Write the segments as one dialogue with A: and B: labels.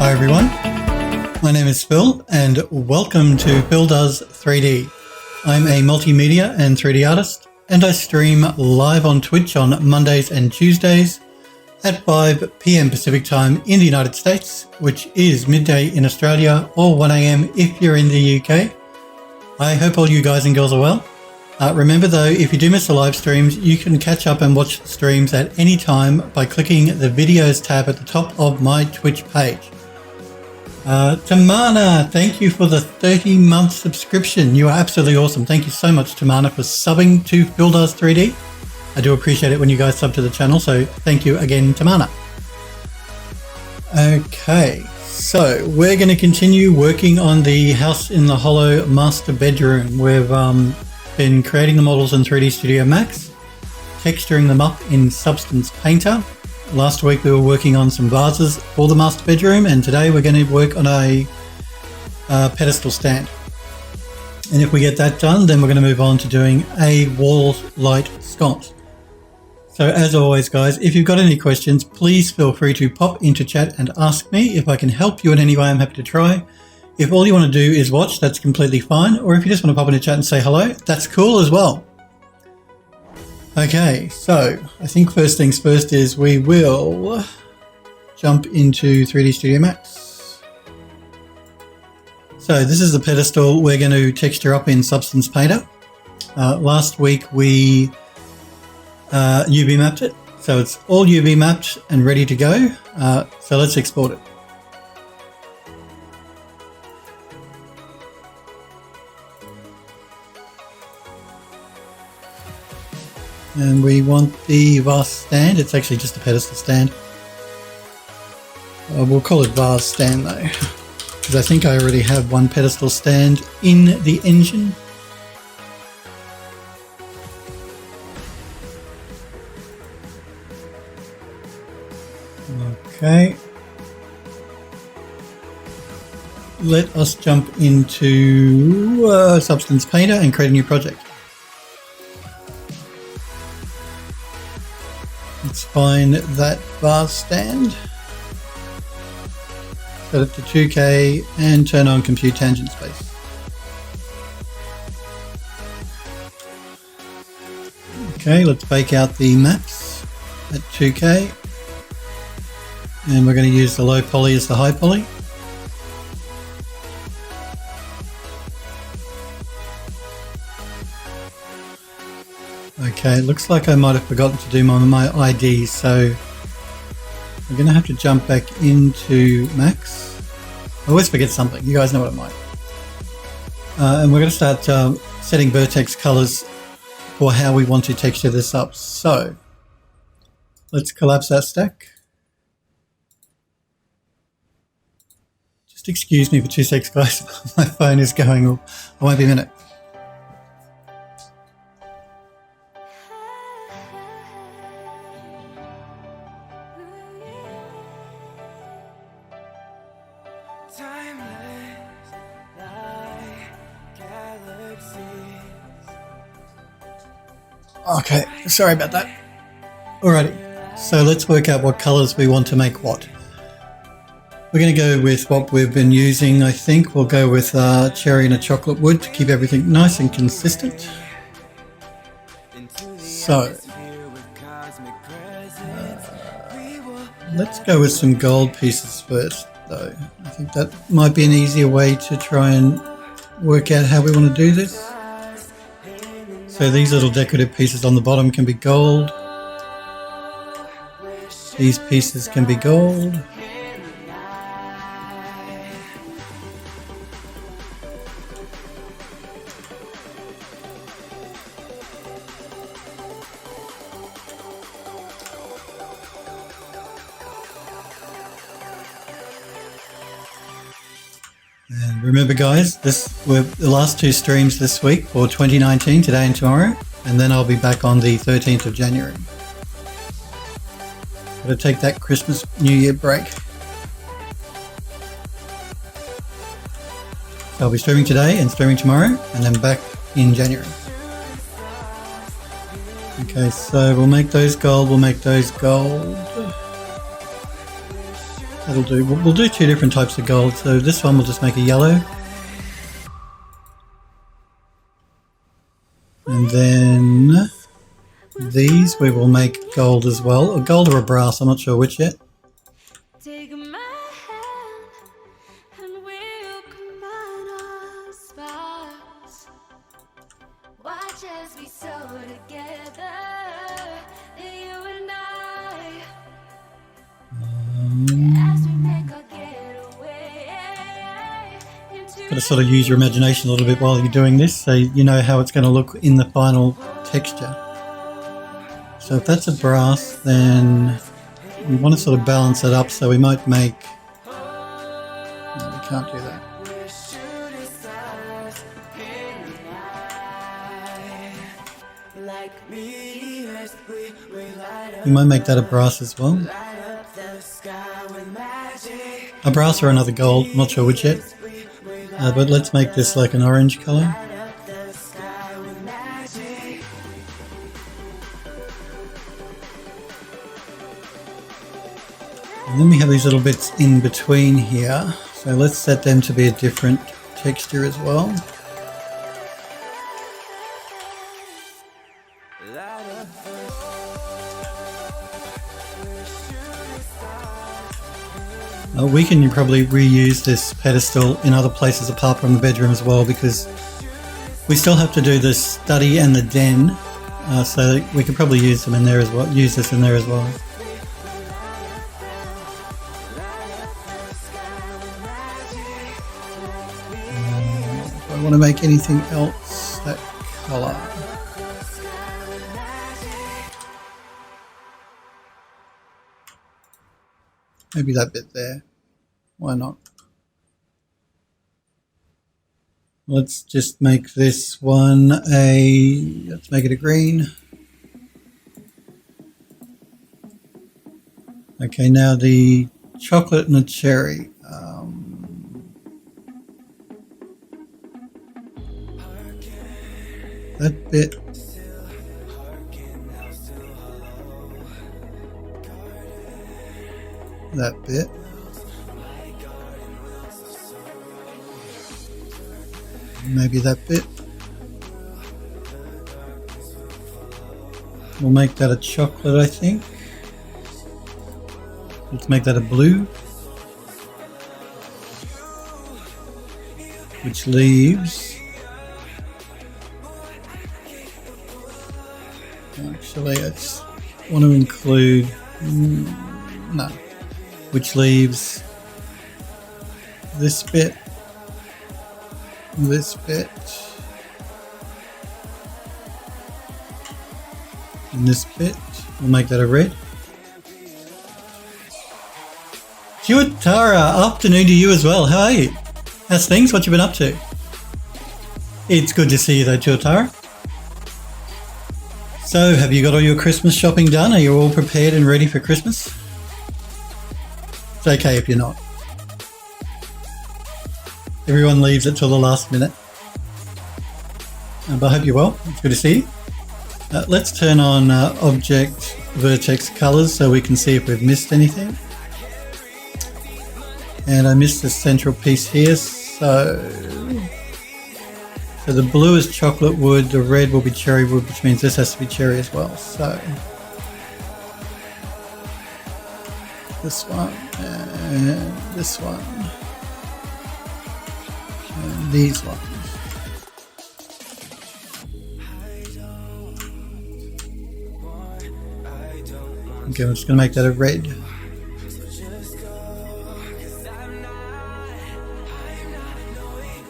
A: Hi everyone, my name is Phil and welcome to Phil Does 3D. I'm a multimedia and 3D artist and I stream live on Twitch on Mondays and Tuesdays at 5 p.m. Pacific time in the United States, which is midday in Australia or 1 a.m. if you're in the UK. I hope all you guys and girls are well. Remember though, if you do miss the live streams, you can catch up and watch the streams at any time by clicking the videos tab at the top of my Twitch page. Tamana, thank you for the 30-month subscription. You are absolutely awesome. Thank you so much, Tamana, for subbing to Phil Does 3D. I do appreciate it when you guys sub to the channel, so thank you again, Tamana. Okay, so we're going to continue working on the House in the Hollow master bedroom. We've been creating the models in 3D Studio Max, texturing them up in Substance Painter. Last week we were working on some vases for the master bedroom, and today we're going to work on a pedestal stand. And if we get that done, then we're going to move on to doing a wall light sconce. So as always, guys, if you've got any questions, please feel free to pop into chat and ask me. If I can help you in any way, I'm happy to try. If all you want to do is watch, that's completely fine. Or if you just want to pop into chat and say hello, that's cool as well. Okay, so I think first things first is we will jump into 3D Studio Max. So this is the pedestal we're going to texture up in Substance Painter. Last week we UV mapped it, so it's all UV mapped and ready to go. So let's export it. And we want the vase stand. It's actually just a pedestal stand. We'll call it vase stand though, because I think I already have one pedestal stand in the engine. Okay. Let us jump into Substance Painter and create a new project. Let's find that vase stand, set it to 2K and turn on compute tangent space. Okay, let's bake out the maps at 2K, and we're going to use the low poly as the high poly. Okay, it looks like I might have forgotten to do my IDs, so we're going to have to jump back into Max. I always forget something, you guys know what I'm like. And we're going to start setting vertex colors for how we want to texture this up. So let's collapse that stack. Just excuse me for 2 seconds, guys. My phone is going off. I won't be a minute. Okay, sorry about that. Alrighty, so let's work out what colors we want to make what. We're going to go with what we've been using. I think we'll go with cherry and a chocolate wood to keep everything nice and consistent. So, let's go with some gold pieces first though. I think that might be an easier way to try and work out how we want to do this. So these little decorative pieces on the bottom can be gold. These pieces can be gold. And remember guys, this were the last 2 streams this week for 2019, today and tomorrow, and then I'll be back on the 13th of January. Gotta take that Christmas New Year break. So I'll be streaming today and streaming tomorrow and then back in January. Okay, so we'll make those gold, we'll make those gold. That'll do. We'll do two different types of gold. So this one we'll just make a yellow. And then these we will make gold as well. A gold or a brass, I'm not sure which yet.
B: Take my hand and we'll combine our sparks. Watch as we sew together, you and I. As we make our getaway.
A: Got to sort of use your imagination a little bit while you're doing this, so you know how it's going to look in the final texture. So if that's a brass, then we want to sort of balance it up, so we might make... No, we can't do that. We might make that a brass as well. A brass or another gold, I'm not sure which yet. But let's make this like an orange colour. And then we have these little bits in between here. So let's set them to be a different texture as well. We can probably reuse this pedestal in other places apart from the bedroom as well, because we still have to do the study and the den, so we could probably use them in there as well. Use this in there as well. Do I want to make anything else that colour? Maybe that bit there. Why not? Let's just make this one let's make it a green. Okay, now the chocolate and the cherry. That bit. That bit. Maybe that bit. We'll make that a chocolate, I think. Let's make that a blue. Which leaves... Actually, I just want to include... No. Which leaves this bit, and this bit, bit. We'll make that a red. Juatara, afternoon to you as well. How are you? How's things? What you been up to? It's good to see you though, Juatara. So, have you got all your Christmas shopping done? Are you all prepared and ready for Christmas? It's okay if you're not. Everyone leaves it till the last minute. But I hope you're well. It's good to see you. Let's turn on object vertex colors so we can see if we've missed anything. And I missed the central piece here, so the blue is chocolate wood, the red will be cherry wood, which means this has to be cherry as well. So this one and this one and these ones. Okay, I'm just going to make that a red.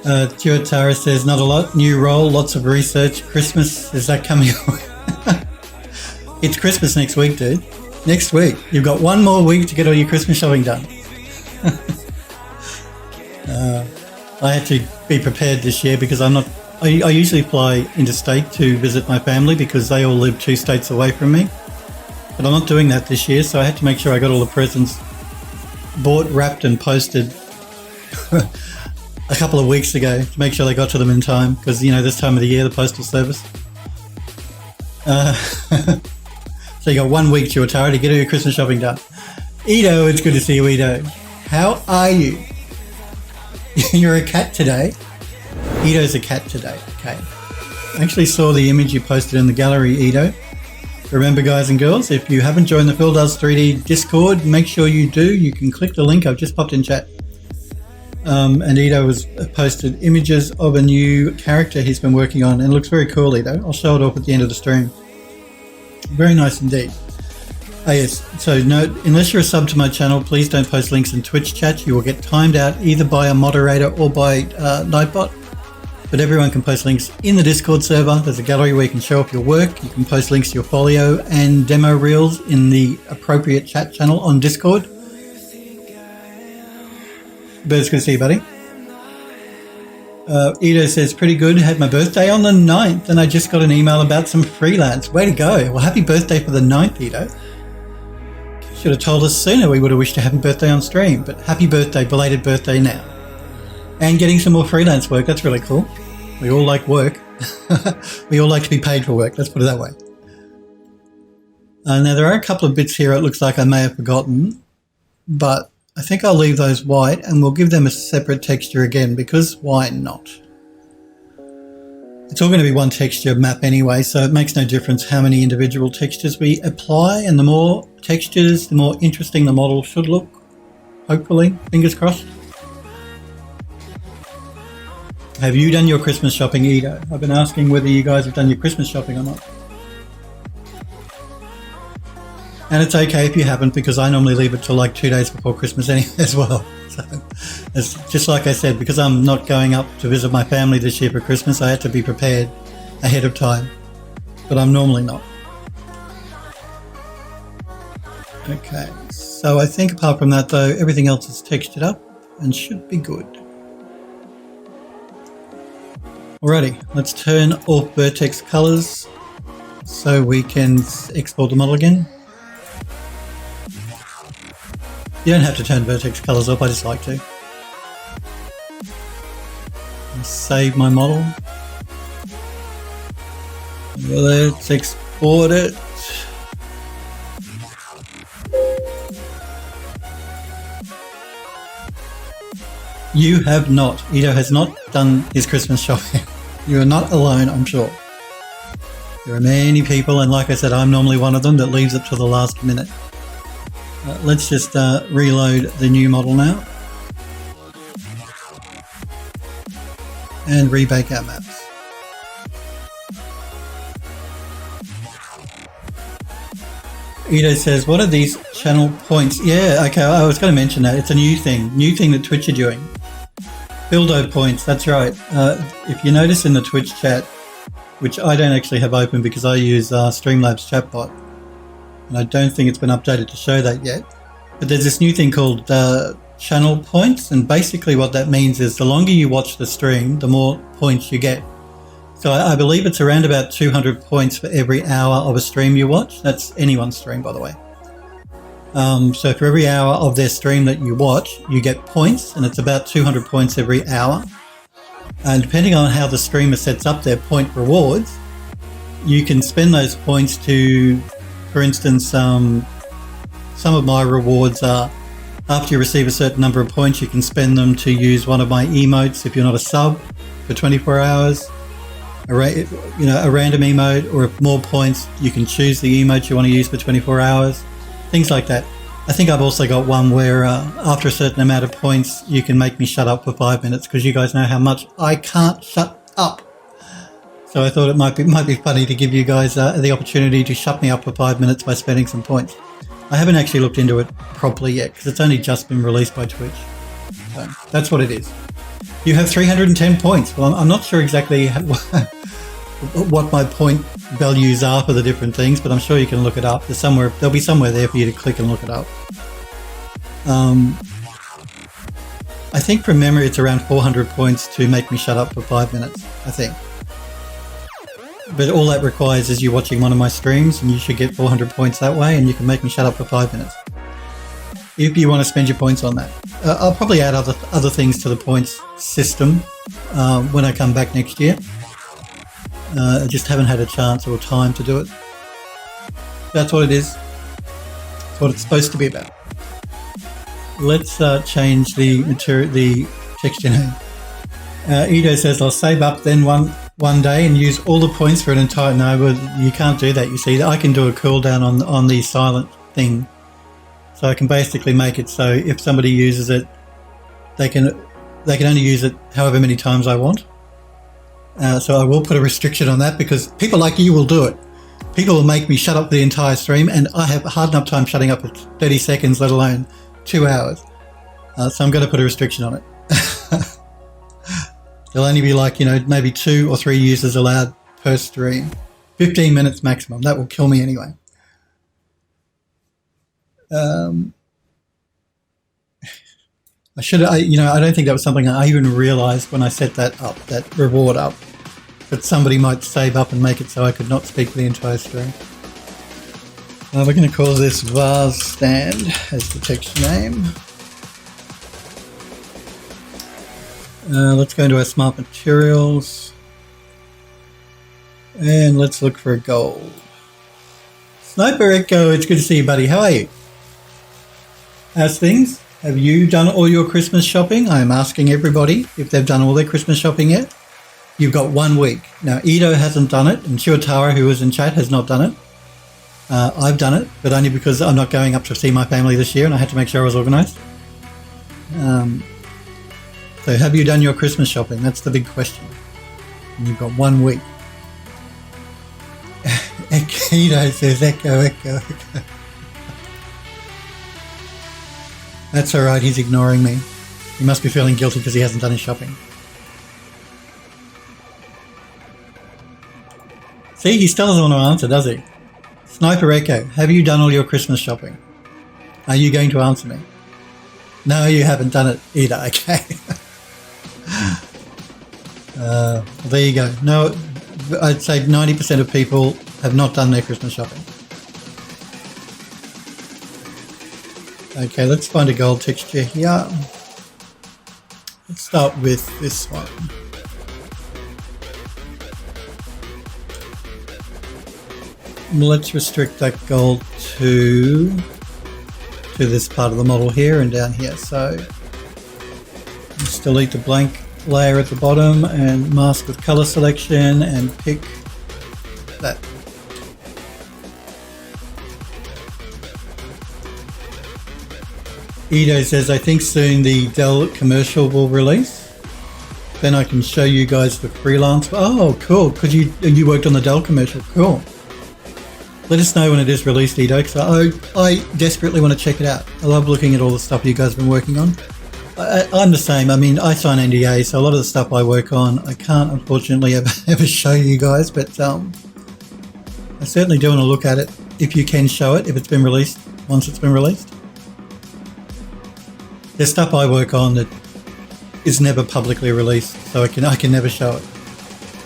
A: Juatara says, not a lot, new role, lots of research. Christmas, is that coming? It's Christmas next week, dude. Next week. You've got one more week to get all your Christmas shopping done. I had to be prepared this year because I usually fly interstate to visit my family because they all live 2 states away from me. But I'm not doing that this year, so I had to make sure I got all the presents bought, wrapped and posted a couple of weeks ago to make sure they got to them in time because, you know, this time of the year, the postal service. So you got 1 week, Juatara, to get all your Christmas shopping done. Edo, it's good to see you, Edo. How are you? You're a cat today? Ito's a cat today. Okay. I actually saw the image you posted in the gallery, Ito. Remember, guys and girls, if you haven't joined the Phil Does 3D Discord, make sure you do. You can click the link I've just popped in chat. And Ito has posted images of a new character he's been working on, and it looks very cool, Ito. I'll show it off at the end of the stream. Very nice indeed. Oh yes, so note, unless you're a sub to my channel, please don't post links in Twitch chat. You will get timed out either by a moderator or by Nightbot. But everyone can post links in the Discord server. There's a gallery where you can show off your work. You can post links to your folio and demo reels in the appropriate chat channel on Discord. But it's good to see you, buddy. Ito says, pretty good. Had my birthday on the 9th and I just got an email about some freelance. Way to go. Well, happy birthday for the 9th, Ito. Should have told us sooner. We would have wished a happy birthday on stream. But happy birthday, belated birthday now. And getting some more freelance work. That's really cool. We all like work. We all like to be paid for work. Let's put it that way. Now, there are a couple of bits here it looks like I may have forgotten. But I think I'll leave those white and we'll give them a separate texture again, because why not? It's all going to be one texture map anyway, so it makes no difference how many individual textures we apply, and the more textures, the more interesting the model should look. Hopefully, fingers crossed. Have you done your Christmas shopping, Ito? I've been asking whether you guys have done your Christmas shopping or not. And it's okay if you haven't, because I normally leave it till like 2 days before Christmas anyway as well. So it's just like I said, because I'm not going up to visit my family this year for Christmas, I had to be prepared ahead of time. But I'm normally not. Okay, so I think apart from that though, everything else is textured up and should be good. Alrighty, let's turn off vertex colors so we can export the model again. You don't have to turn vertex colors off, I just like to. Save my model. Let's export it. You have not. Ito has not done his Christmas shopping. You are not alone, I'm sure. There are many people, and like I said, I'm normally one of them that leaves it to the last minute. Let's just reload the new model now. And rebake our maps. Ito says, what are these channel points? Yeah, okay, I was going to mention that. It's a new thing that Twitch are doing. Buildo points, that's right. If you notice in the Twitch chat, which I don't actually have open because I use Streamlabs chatbot, and I don't think it's been updated to show that yet, but there's this new thing called channel points, and basically what that means is the longer you watch the stream, the more points you get. So I believe it's around about 200 points for every hour of a stream you watch. That's anyone's stream, by the way. So for every hour of their stream that you watch, you get points, and it's about 200 points every hour. And depending on how the streamer sets up their point rewards, you can spend those points to, for instance, some of my rewards are, after you receive a certain number of points, you can spend them to use one of my emotes if you're not a sub for 24 hours. A random emote, or if more points, you can choose the emote you want to use for 24 hours. Things like that. I think I've also got one where after a certain amount of points, you can make me shut up for 5 minutes, because you guys know how much I can't shut up. So I thought it might be funny to give you guys the opportunity to shut me up for 5 minutes by spending some points. I haven't actually looked into it properly yet, because it's only just been released by Twitch. So that's what it is. You have 310 points. Well, I'm not sure exactly what my point values are for the different things, but I'm sure you can look it up. There'll be somewhere there for you to click and look it up. I think from memory it's around 400 points to make me shut up for 5 minutes, I think. But all that requires is you watching one of my streams, and you should get 400 points that way, and you can make me shut up for 5 minutes. If you want to spend your points on that. I'll probably add other things to the points system when I come back next year. I just haven't had a chance or time to do it. That's what it is. That's what it's supposed to be about. let's change the material, the texture name. Edo says, I'll save up then one day and use all the points for an entire... No, but you can't do that, you see. I can do a cooldown on the silent thing. So I can basically make it so if somebody uses it, they can only use it however many times I want. So I will put a restriction on that because people like you will do it. People will make me shut up the entire stream, and I have a hard enough time shutting up at 30 seconds, let alone 2 hours. So I'm going to put a restriction on it. There'll only be like, maybe 2 or 3 users allowed per stream. 15 minutes maximum. That will kill me anyway. I don't think that was something I even realized when I set that up, that reward up, that somebody might save up and make it so I could not speak for the entire stream. We're going to call this vase stand as the texture name. Let's go into our smart materials and let's look for a gold. Sniper Echo, it's good to see you, buddy. How are you? How's things? Have you done all your Christmas shopping? I'm asking everybody if they've done all their Christmas shopping yet. You've got 1 week. Now, Edo hasn't done it, and Chiwatara, who was in chat, has not done it. I've done it, but only because I'm not going up to see my family this year, and I had to make sure I was organised. So have you done your Christmas shopping? That's the big question. And you've got 1 week. Edo says, echo. That's all right, he's ignoring me. He must be feeling guilty because he hasn't done his shopping. See, he still doesn't want to answer, does he? Sniper Echo, have you done all your Christmas shopping? Are you going to answer me? No, you haven't done it either, okay. There you go. No, I'd say 90% of people have not done their Christmas shopping. Okay, let's find a gold texture here. Let's start with this one. Let's restrict that gold to this part of the model here and down here. So let's delete the blank layer at the bottom and mask with color selection and pick that. Edo says, I think soon the Dell commercial will release. Then I can show you guys the freelance. Oh, cool. Because you worked on the Dell commercial. Cool. Let us know when it is released, Edo, because I desperately want to check it out. I love looking at all the stuff you guys have been working on. I'm the same. I mean, I sign NDA, so a lot of the stuff I work on, I can't unfortunately ever show you guys, but I certainly do want to look at it if you can show it, if it's been released, once it's been released. There's stuff I work on that is never publicly released, so I can never show it.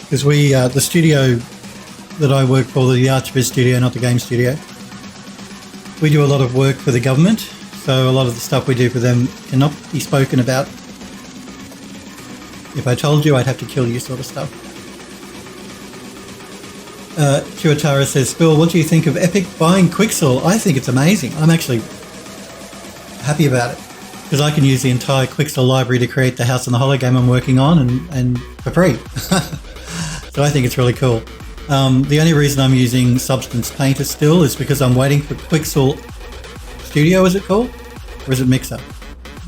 A: Because the studio that I work for, the Archviz studio, not the game studio, we do a lot of work for the government, so a lot of the stuff we do for them cannot be spoken about. If I told you, I'd have to kill you, sort of stuff. Chiwatara says, Phil, what do you think of Epic buying Quixel? I think it's amazing. I'm actually happy about it, because I can use the entire Quixel library to create the House in the Hollow game I'm working on and for free. So I think it's really cool. The only reason I'm using Substance Painter still is because I'm waiting for Quixel Studio, is it called? Or is it Mixer?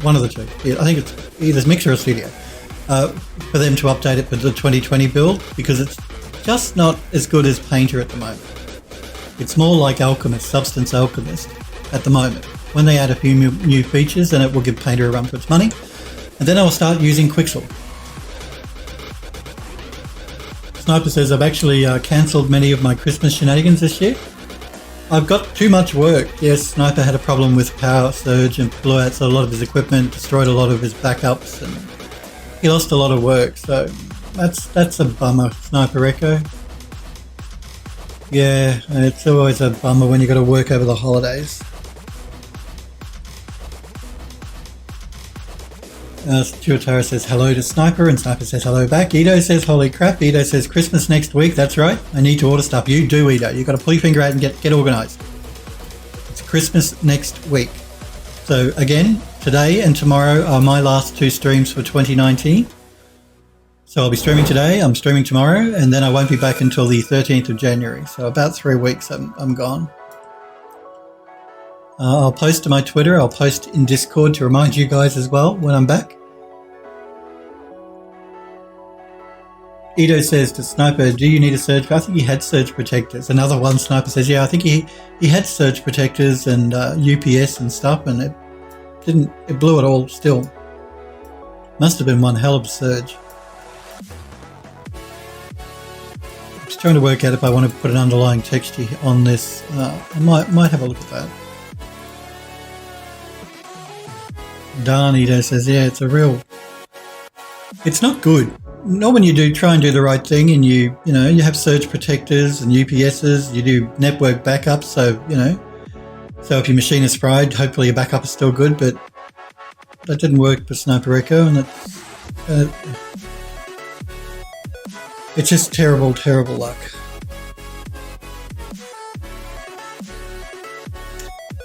A: One of the two. Yeah, I think it's either Mixer or Studio. For them to update it for the 2020 build, because it's just not as good as Painter at the moment. It's more like Alchemist, Substance Alchemist at the moment. When they add a few new features, then it will give Painter a run for its money. And then I'll start using Quixel. Sniper says, I've actually cancelled many of my Christmas shenanigans this year. I've got too much work. Yes, Sniper had a problem with power surge and blew out a lot of his equipment, destroyed a lot of his backups, and he lost a lot of work. So that's a bummer, Sniper Echo. Yeah, it's always a bummer when you got to work over the holidays. Chiwatara says hello to Sniper, and Sniper says hello back. Edo says holy crap. Edo says Christmas next week. That's right. I need to order stuff. You do, Edo. You've got to pull your finger out and get organised. It's Christmas next week. So again, today and tomorrow are my last 2 streams for 2019. So I'll be streaming today, I'm streaming tomorrow, and then I won't be back until the 13th of January. So about 3 weeks I'm gone. I'll post to my Twitter, I'll post in Discord to remind you guys as well when I'm back. Edo says to Sniper, do you need a surge? I think he had surge protectors. Another one, Sniper says, yeah, I think he had surge protectors and UPS and stuff, and it blew it all still. Must have been one hell of a surge. I'm just trying to work out if I want to put an underlying texture on this. I might have a look at that. Darn, Edo says, yeah, it's not good. Not when you try and do the right thing and you have surge protectors and UPSs, you do network backups, so if your machine is fried, hopefully your backup is still good, but that didn't work for Sniper Echo, and it's just terrible, terrible luck.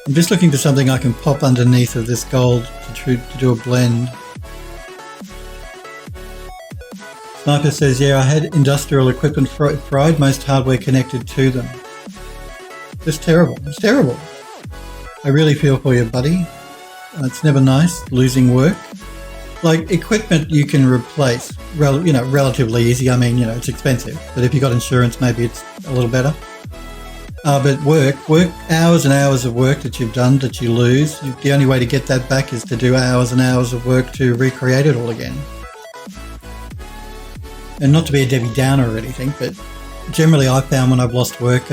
A: I'm just looking for something I can pop underneath of this gold to do a blend. Sniper says, yeah, I had industrial equipment fried, most hardware connected to them. Just terrible. It's terrible. I really feel for you, buddy. It's never nice losing work. Like, equipment you can replace, relatively easy. I mean, it's expensive, but if you've got insurance, maybe it's a little better. But work, hours and hours of work that you've done that you lose, the only way to get that back is to do hours and hours of work to recreate it all again. And not to be a Debbie Downer or anything, but generally I've found when I've lost work,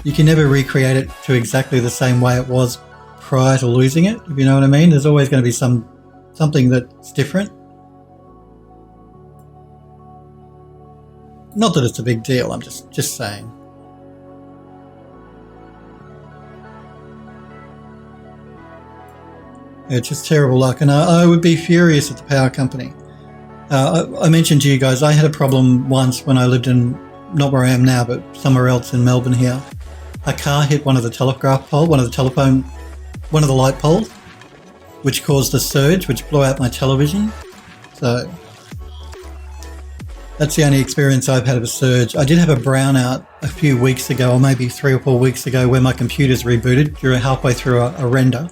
A: you can never recreate it to exactly the same way it was prior to losing it, if you know what I mean. There's always going to be something that's different. Not that it's a big deal, I'm just saying. It's just terrible luck, and I would be furious at the power company. I mentioned to you guys, I had a problem once when I lived in, not where I am now, but somewhere else in Melbourne here. A car hit one of the telegraph poles, one of the light poles, which caused a surge, which blew out my television. So that's the only experience I've had of a surge. I did have a brownout a few weeks ago, or maybe 3 or 4 weeks ago, where my computer's rebooted during halfway through a render,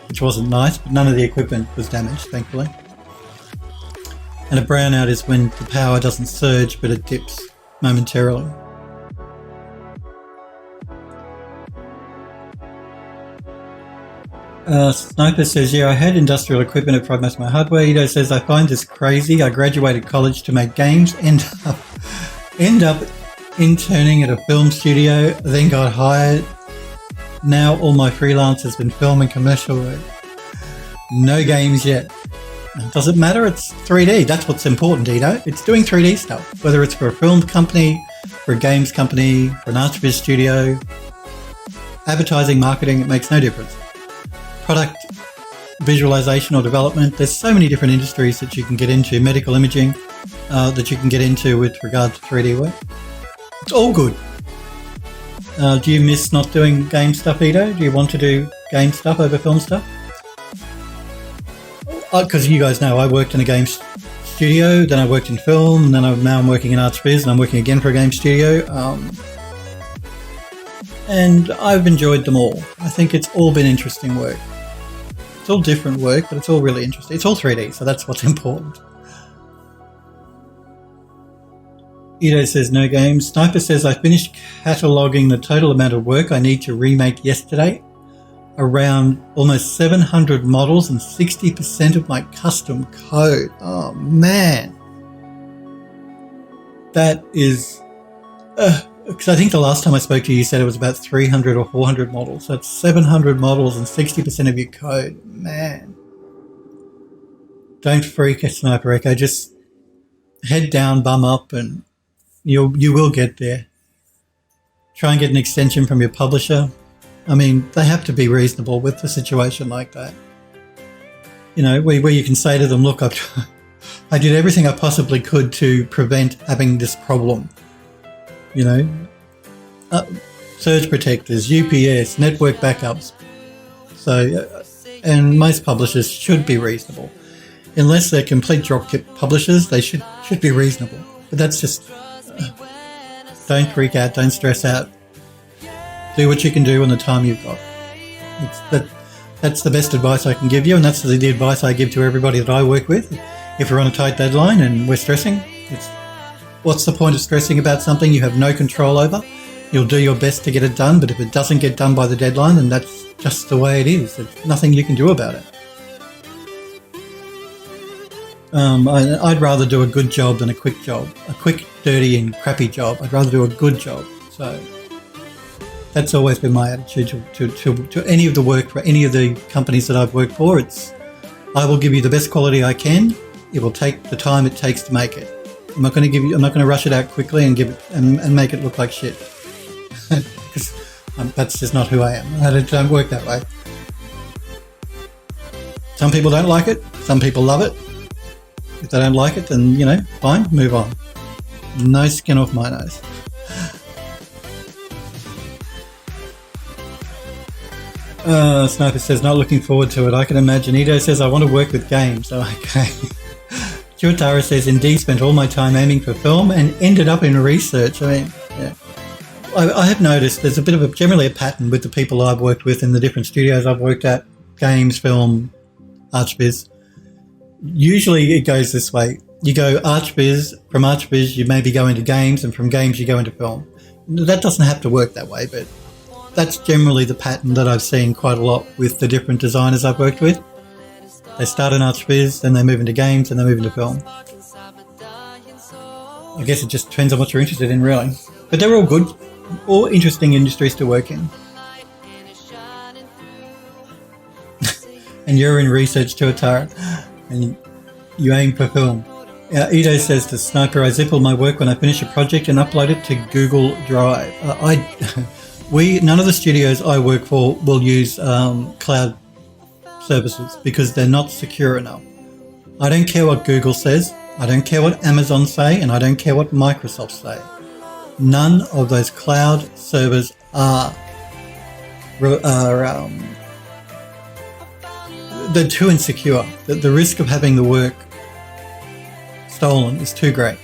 A: which wasn't nice, but none of the equipment was damaged, thankfully. And a brownout is when the power doesn't surge, but it dips momentarily. Sniper says, yeah, I had industrial equipment that fried most of my hardware. Edo says, I find this crazy. I graduated college to make games, end up interning at a film studio, then got hired. Now all my freelance has been film and commercial work. No games yet. Does it matter? It's 3D. That's what's important, Edo. It's doing 3D stuff. Whether it's for a film company, for a games company, for an ArchViz studio, advertising, marketing, it makes no difference. Product visualization or development, there's so many different industries that you can get into, medical imaging, that you can get into with regard to 3D work. It's all good. Do you miss not doing game stuff, Edo? Do you want to do game stuff over film stuff? Because you guys know I worked in a game studio, then I worked in film, and then now I'm working in ArchViz, and I'm working again for a game studio. And I've enjoyed them all. I think it's all been interesting work. It's all different work, but it's all really interesting. It's all 3D, so that's what's important. Edo says no games. Sniper says I finished cataloguing the total amount of work I need to remake yesterday. Around almost 700 models and 60% of my custom code. Oh man. That is... because I think the last time I spoke to you, you said it was about 300 or 400 models. So that's 700 models and 60% of your code. Man. Don't freak a Sniper Echo. Just head down, bum up, and you will get there. Try and get an extension from your publisher. I mean, they have to be reasonable with a situation like that. Where you can say to them, look, I did everything I possibly could to prevent having this problem. Surge protectors, UPS, network backups. So, and most publishers should be reasonable. Unless they're complete dropship publishers, they should be reasonable. But that's just, don't freak out, don't stress out. Do what you can do in the time you've got. That's the best advice I can give you, and that's the advice I give to everybody that I work with. If we're on a tight deadline and we're stressing, what's the point of stressing about something you have no control over? You'll do your best to get it done, but if it doesn't get done by the deadline, then that's just the way it is. There's nothing you can do about it. I'd rather do a good job than a quick job. A quick, dirty and crappy job. I'd rather do a good job. So that's always been my attitude to any of the work for any of the companies that I've worked for. I will give you the best quality I can. It will take the time it takes to make it. I'm not going to rush it out quickly and give it and make it look like shit. Because that's just not who I am. I don't work that way. Some people don't like it. Some people love it. If they don't like it, then, fine, move on. No skin off my nose. Sniper says, not looking forward to it. I can imagine. Ido says, I want to work with games. Oh, okay. Chuatara says, indeed, spent all my time aiming for film and ended up in research. I mean, yeah. I have noticed there's generally a pattern with the people I've worked with in the different studios I've worked at, games, film, ArchViz. Usually it goes this way. You go ArchViz, from ArchViz you maybe go into games, and from games you go into film. That doesn't have to work that way, but that's generally the pattern that I've seen quite a lot with the different designers I've worked with. They start in ArchViz, then they move into games, and they move into film. I guess it just depends on what you're interested in, really. But they're all good, all interesting industries to work in. And you're in research too, Atara, and you aim for film. Ido says to Sniper, I zip all my work when I finish a project and upload it to Google Drive. None of the studios I work for will use cloud services because they're not secure enough. I don't care what Google says, I don't care what Amazon say, and I don't care what Microsoft say. None of those cloud servers they're too insecure. The risk of having the work stolen is too great.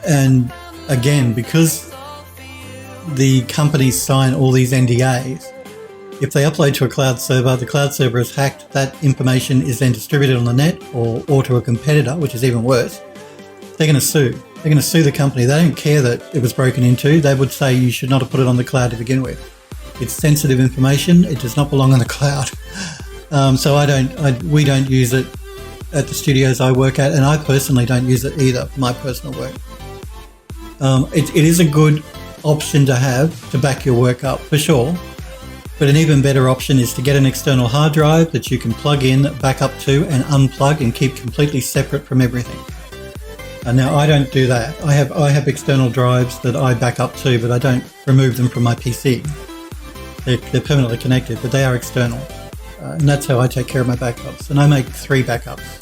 A: And again, because the companies sign all these NDAs, if they upload to a cloud server, the cloud server is hacked, that information is then distributed on the net or to a competitor, which is even worse. They're going to sue. They're going to sue the company. They don't care that it was broken into. They would say you should not have put it on the cloud to begin with. It's sensitive information. It does not belong on the cloud. So we don't use it at the studios I work at, and I personally don't use it either for my personal work. It is a good option to have to back your work up, for sure. But an even better option is to get an external hard drive that you can plug in, back up to, and unplug and keep completely separate from everything. And now I don't do that. I have external drives that I back up to, but I don't remove them from my PC. They're permanently connected, but they are external. And that's how I take care of my backups. And I make 3 backups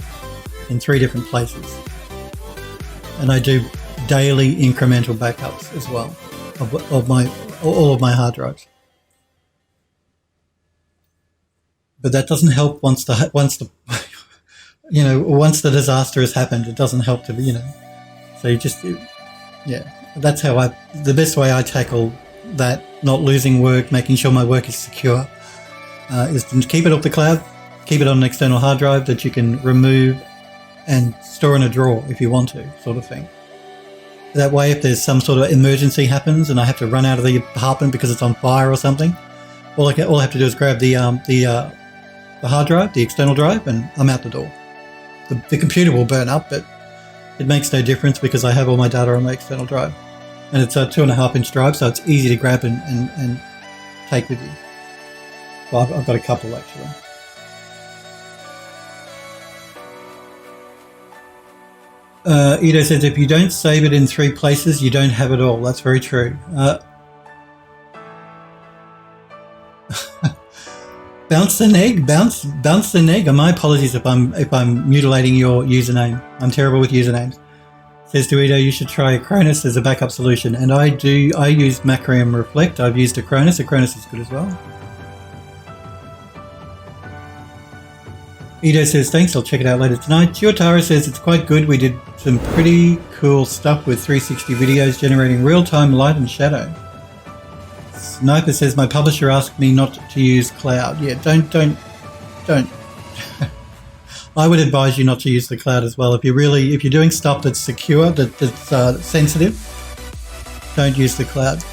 A: in 3 different places. And I do daily incremental backups as well of all of my hard drives. But that doesn't help once the disaster has happened. It doesn't help to be, So you just, that's how the best way I tackle that, not losing work, making sure my work is secure, is to keep it off the cloud, keep it on an external hard drive that you can remove and store in a drawer if you want to, sort of thing. That way, if there's some sort of emergency happens and I have to run out of the apartment because it's on fire or something, all I have to do is grab the hard drive, the external drive, and I'm out the door. The computer will burn up, but it makes no difference because I have all my data on my external drive. And it's a 2.5-inch drive, so it's easy to grab and take with you. Well, I've got a couple, actually. Ido says, if you don't save it in 3 places, you don't have it all. That's very true. Bounce an egg. And my apologies if I'm mutilating your username. I'm terrible with usernames. Says to Ido, you should try Acronis as a backup solution. And I use Macrium Reflect. I've used Acronis. Acronis is good as well. Edo says, thanks, I'll check it out later tonight. Chiotara says, it's quite good. We did some pretty cool stuff with 360 videos generating real-time light and shadow. Sniper says, my publisher asked me not to use cloud. Yeah, don't. I would advise you not to use the cloud as well. If you're doing stuff that's secure, that's sensitive, don't use the cloud.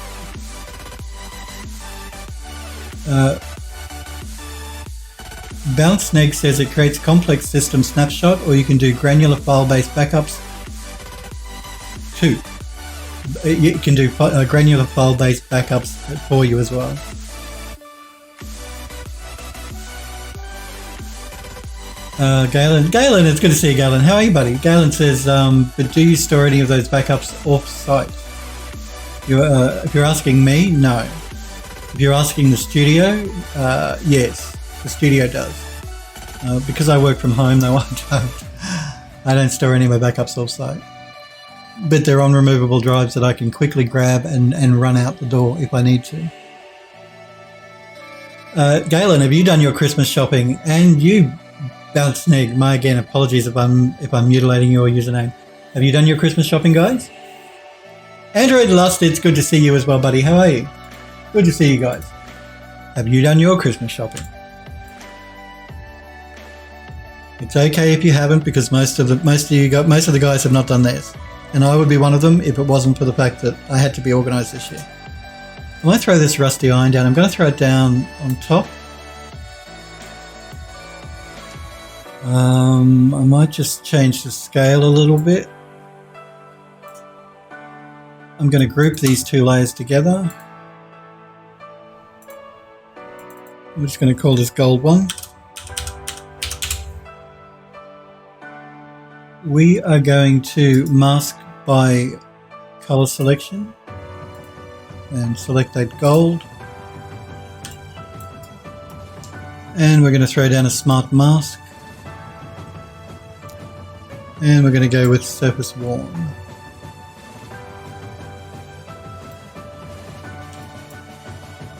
A: Bounce Snake says it creates complex system snapshot, or you can do granular file-based backups too. You can do granular file-based backups for you as well. Galen, it's good to see you, Galen. How are you, buddy? Galen says, but do you store any of those backups off-site? If you're asking me, no. If you're asking the studio, yes, the studio does. Because I work from home, though, I don't store any of my backups off-site. But they're on removable drives that I can quickly grab and run out the door if I need to. Galen, have you done your Christmas shopping? And you, Bounce Sneg, my again apologies if I'm mutilating your username. Have you done your Christmas shopping, guys? Android Lust, it's good to see you as well, buddy. How are you? Good to see you guys. Have you done your Christmas shopping? It's okay if you haven't, because most of the guys have not done theirs, and I would be one of them if it wasn't for the fact that I had to be organised this year. I'm going to throw this rusty iron down. I'm going to throw it down on top. I might just change the scale a little bit. I'm going to group these two layers together. I'm just going to call this gold one. We are going to mask by color selection and select that gold. And we're going to throw down a smart mask. And we're going to go with surface warm.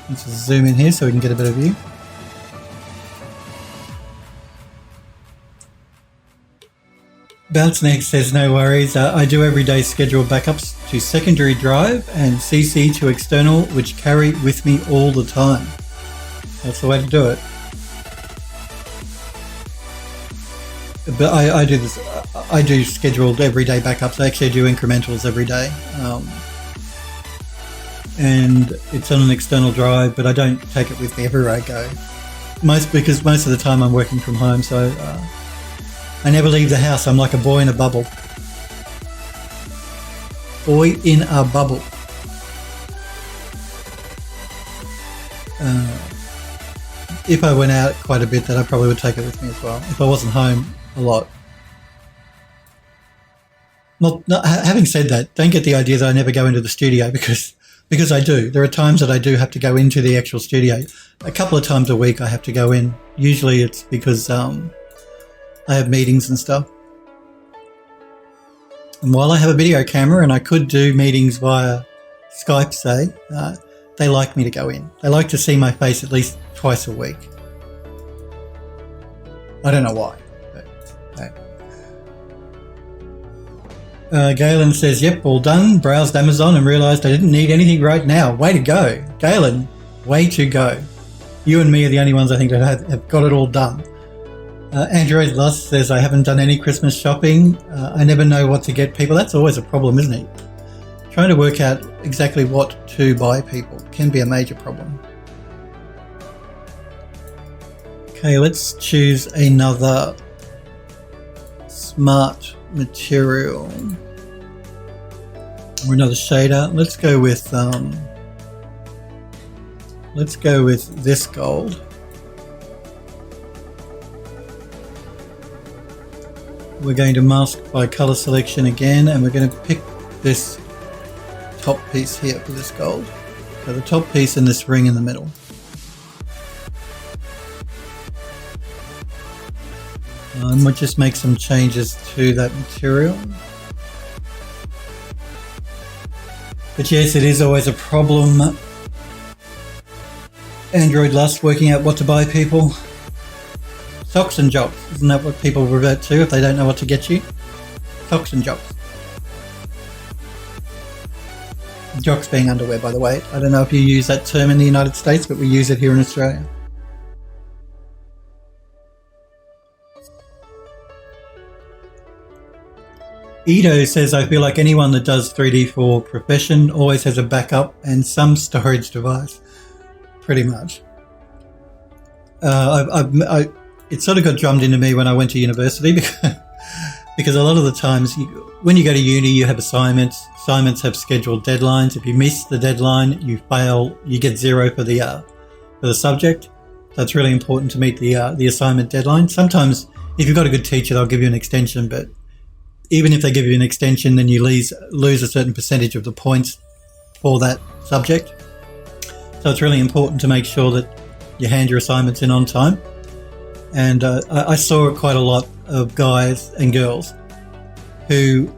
A: Let's just zoom in here so we can get a better view. Bounce Next says, no worries. I do everyday schedule backups to secondary drive and CC to external, which carry with me all the time. That's the way to do it. But I do this. I do scheduled everyday backups. I actually do incrementals every day, and it's on an external drive. But I don't take it with me everywhere I go. Because most of the time I'm working from home, so I never leave the house. I'm like a boy in a bubble. Boy in a bubble. If I went out quite a bit, then I probably would take it with me as well. If I wasn't home a lot. Not having said that, don't get the idea that I never go into the studio, because I do. There are times that I do have to go into the actual studio. A couple of times a week I have to go in. Usually it's because I have meetings and stuff. And while I have a video camera and I could do meetings via Skype, say, they like me to go in. They like to see my face at least twice a week. I don't know why. Galen says, yep, all done. Browsed Amazon and realised I didn't need anything right now. Way to go. Galen, way to go. You and me are the only ones I think that have got it all done. Android Lust says, I haven't done any Christmas shopping. I never know what to get people. That's always a problem, isn't it? Trying to work out exactly what to buy people can be a major problem. Okay, let's choose another smart material or another shader. Let's go with this gold. We're going to mask by color selection again, and we're going to pick this top piece here for this gold. So the top piece and this ring in the middle. I might just make some changes to that material. But yes, it is always a problem. Android Lust, working out what to buy people. Socks and jocks. Isn't that what people revert to if they don't know what to get you? Socks and jocks. Jocks being underwear, by the way. I don't know if you use that term in the United States, but we use it here in Australia. Edo says, I feel like anyone that does 3D for profession always has a backup and some storage device. Pretty much. It sort of got drummed into me when I went to university because a lot of the times when you go to uni, you have assignments. Assignments have scheduled deadlines. If you miss the deadline, you fail. You get 0 for the subject. So it's really important to meet the assignment deadline. Sometimes, if you've got a good teacher, they'll give you an extension. But even if they give you an extension, then you lose a certain percentage of the points for that subject. So it's really important to make sure that you hand your assignments in on time. And I saw quite a lot of guys and girls who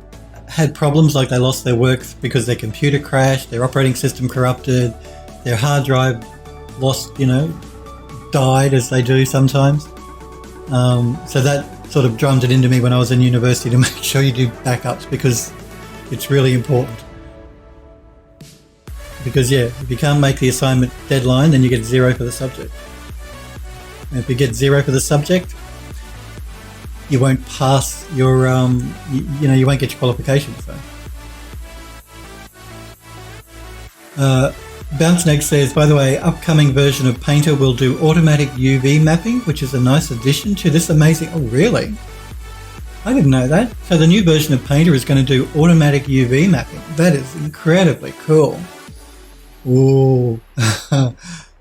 A: had problems, like they lost their work because their computer crashed, their operating system corrupted, their hard drive lost, died, as they do sometimes. So that sort of drummed it into me when I was in university to make sure you do backups, because it's really important. Because if you can't make the assignment deadline, then you get 0 for the subject. And if you get 0 for the subject, you won't pass your, you won't get your qualifications. So. Bounce Next says, by the way, upcoming version of Painter will do automatic UV mapping, which is a nice addition to this amazing... Oh, really? I didn't know that. So the new version of Painter is going to do automatic UV mapping. That is incredibly cool. Ooh.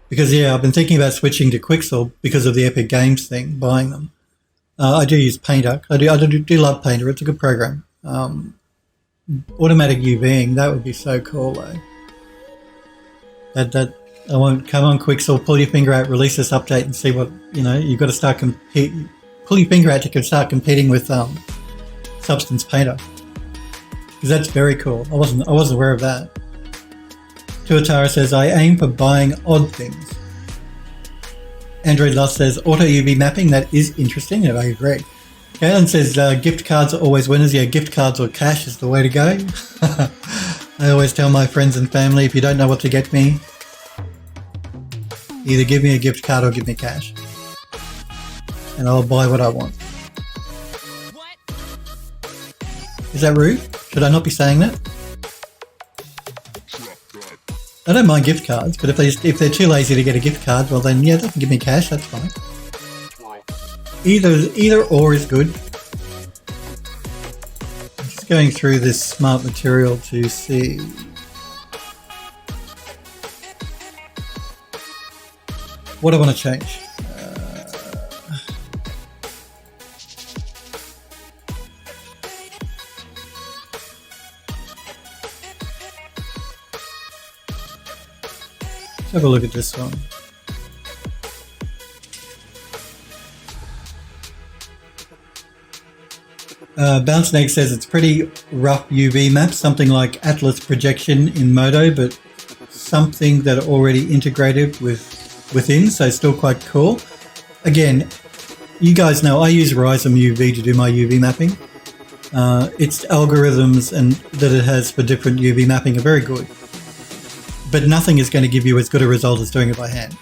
A: Because, I've been thinking about switching to Quixel because of the Epic Games thing, buying them. I do use Painter. I do love Painter. It's a good program. Automatic UVing, that would be so cool, though. That I won't. Come on, Quixel, pull your finger out, release this update, and see what you've got to start pull your finger out to start competing with Substance Painter, because that's very cool. I wasn't aware of that. Tuatara says, I aim for buying odd things. Android Lust says, auto UV mapping, that is interesting, and I agree. Galen says, gift cards are always winners. Yeah, gift cards or cash is the way to go. I always tell my friends and family, if you don't know what to get me, either give me a gift card or give me cash. And I'll buy what I want. Is that rude? Should I not be saying that? I don't mind gift cards, but if they're too lazy to get a gift card, well then, they can give me cash, that's fine. Either or is good. Going through this smart material to see what I want to change. Let's have a look at this one. Bounce Snake says it's pretty rough UV map, something like Atlas projection in Modo, but something that are already integrated within, so still quite cool. Again, you guys know I use Rhizome UV to do my UV mapping. Its algorithms and that it has for different UV mapping are very good, but nothing is going to give you as good a result as doing it by hand.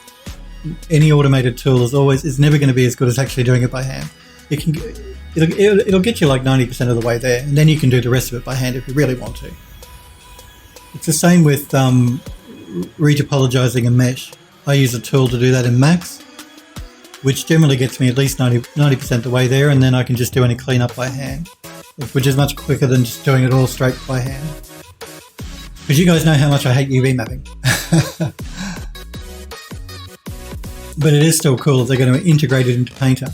A: Any automated tool is never going to be as good as actually doing it by hand. It'll get you like 90% of the way there, and then you can do the rest of it by hand if you really want to. It's the same with retopologizing a mesh. I use a tool to do that in Max, which generally gets me at least 90% the way there, and then I can just do any cleanup by hand, which is much quicker than just doing it all straight by hand. Because you guys know how much I hate UV mapping. But it is still cool if they're going to integrate it into Painter.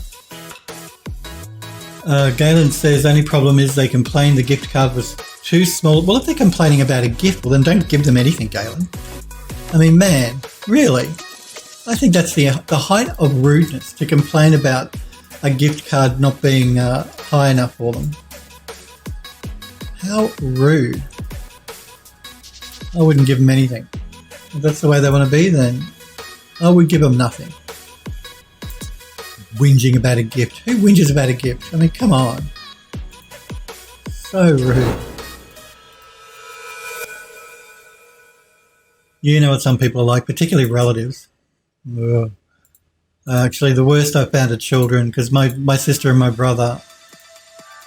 A: Galen says, only problem is they complain the gift card was too small. Well, if they're complaining about a gift, well then don't give them anything, Galen. I mean, man, really? I think that's the height of rudeness to complain about a gift card not being high enough for them. How rude. I wouldn't give them anything. If that's the way they want to be, then I would give them nothing. whinging about a gift. Who whinges about a gift? I mean, come on. So rude. You know what some people are like, particularly relatives. Ugh. Actually, the worst I found are children, because my sister and my brother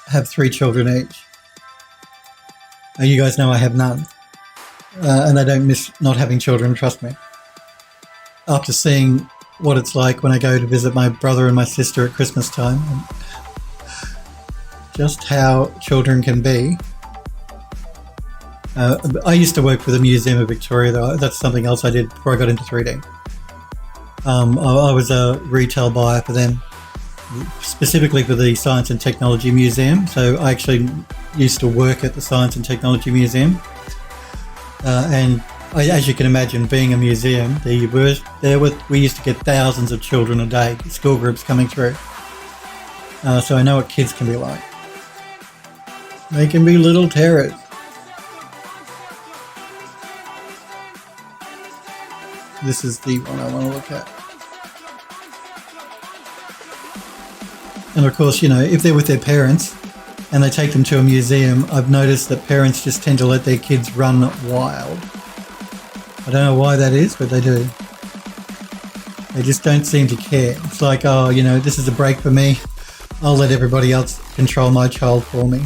A: have 3 children each. You guys know I have none. And I don't miss not having children, trust me. After seeing what it's like when I go to visit my brother and my sister at Christmas time, and just how children can be. I used to work for the Museum of Victoria, though. That's something else I did before I got into 3D. I was a retail buyer for them, specifically for the Science and Technology Museum. So I actually used to work at the Science and Technology Museum. As you can imagine, being a museum, we used to get thousands of children a day, school groups coming through. So I know what kids can be like. They can be little terrors. This is the one I want to look at. And of course, you know, if they're with their parents and they take them to a museum, I've noticed that parents just tend to let their kids run wild. I don't know why that is, but they do. They just don't seem to care. It's like, oh, you know, this is a break for me. I'll let everybody else control my child for me.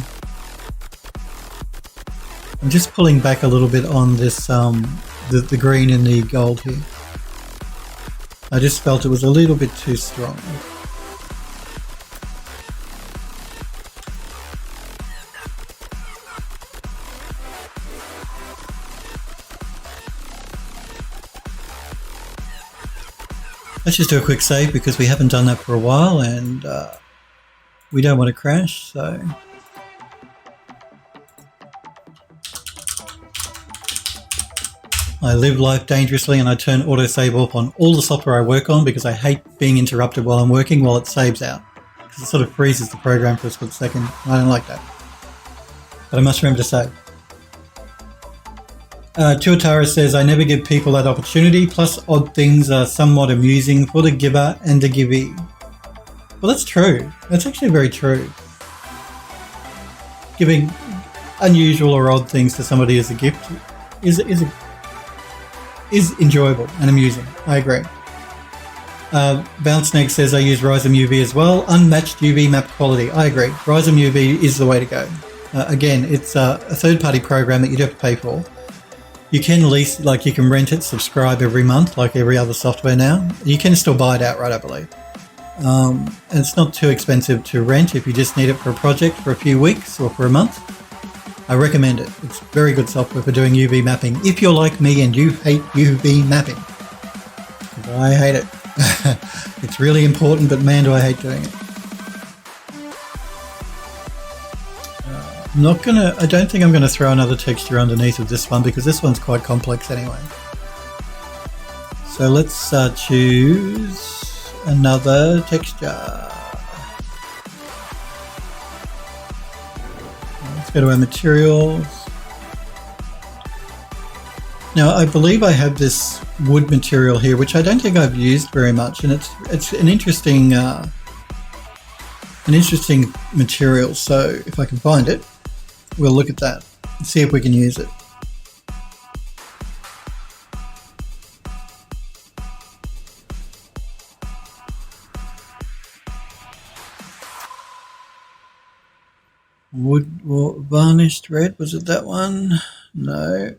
A: I'm just pulling back a little bit on this, the green and the gold here. I just felt it was a little bit too strong. Let's just do a quick save because we haven't done that for a while and we don't want to crash, so... I live life dangerously and I turn autosave off on all the software I work on because I hate being interrupted while I'm working while it saves out. Because it sort of freezes the program for a split second. I don't like that. But I must remember to save. Tuatara says, I never give people that opportunity, plus odd things are somewhat amusing for the giver and the givee. Well, that's true. That's actually very true. Giving unusual or odd things to somebody as a gift is enjoyable and amusing. I agree. Bounce Snake says, I use Rhizome UV as well. Unmatched UV map quality. I agree. Rhizome UV is the way to go. Again, it's a third-party program that you do have to pay for. You can lease, like you can rent it, subscribe every month, like every other software now. You can still buy it outright, I believe. And it's not too expensive to rent if you just need it for a project for a few weeks or for a month. I recommend it. It's very good software for doing UV mapping. If you're like me and you hate UV mapping. I hate it. It's really important, but man, do I hate doing it. I don't think I'm going to throw another texture underneath of this one because this one's quite complex anyway. So let's choose another texture. Let's go to our materials. Now I believe I have this wood material here, which I don't think I've used very much, and it's an interesting material. So if I can find it, we'll look at that and see if we can use it. Wood varnished red, was it that one? No.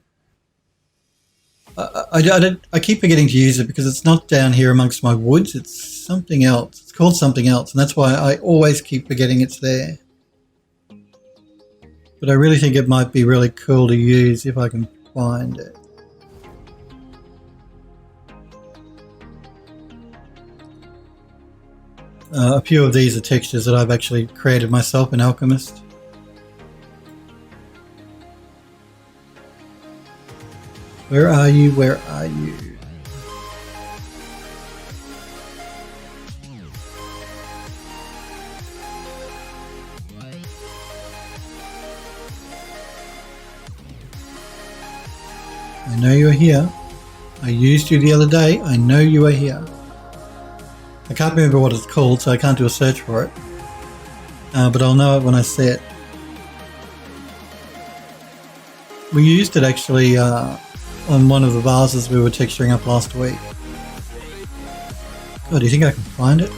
A: I keep forgetting to use it because it's not down here amongst my woods. It's something else. It's called something else, and that's why I always keep forgetting it's there. But I really think it might be really cool to use if I can find it. A few of these are textures that I've actually created myself in Alchemist. Where are you? Where are you? I know you're here. I used you the other day. I know you are here. I can't remember what it's called, so I can't do a search for it. But I'll know it when I see it. We used it actually on one of the vases we were texturing up last week. God, do you think I can find it?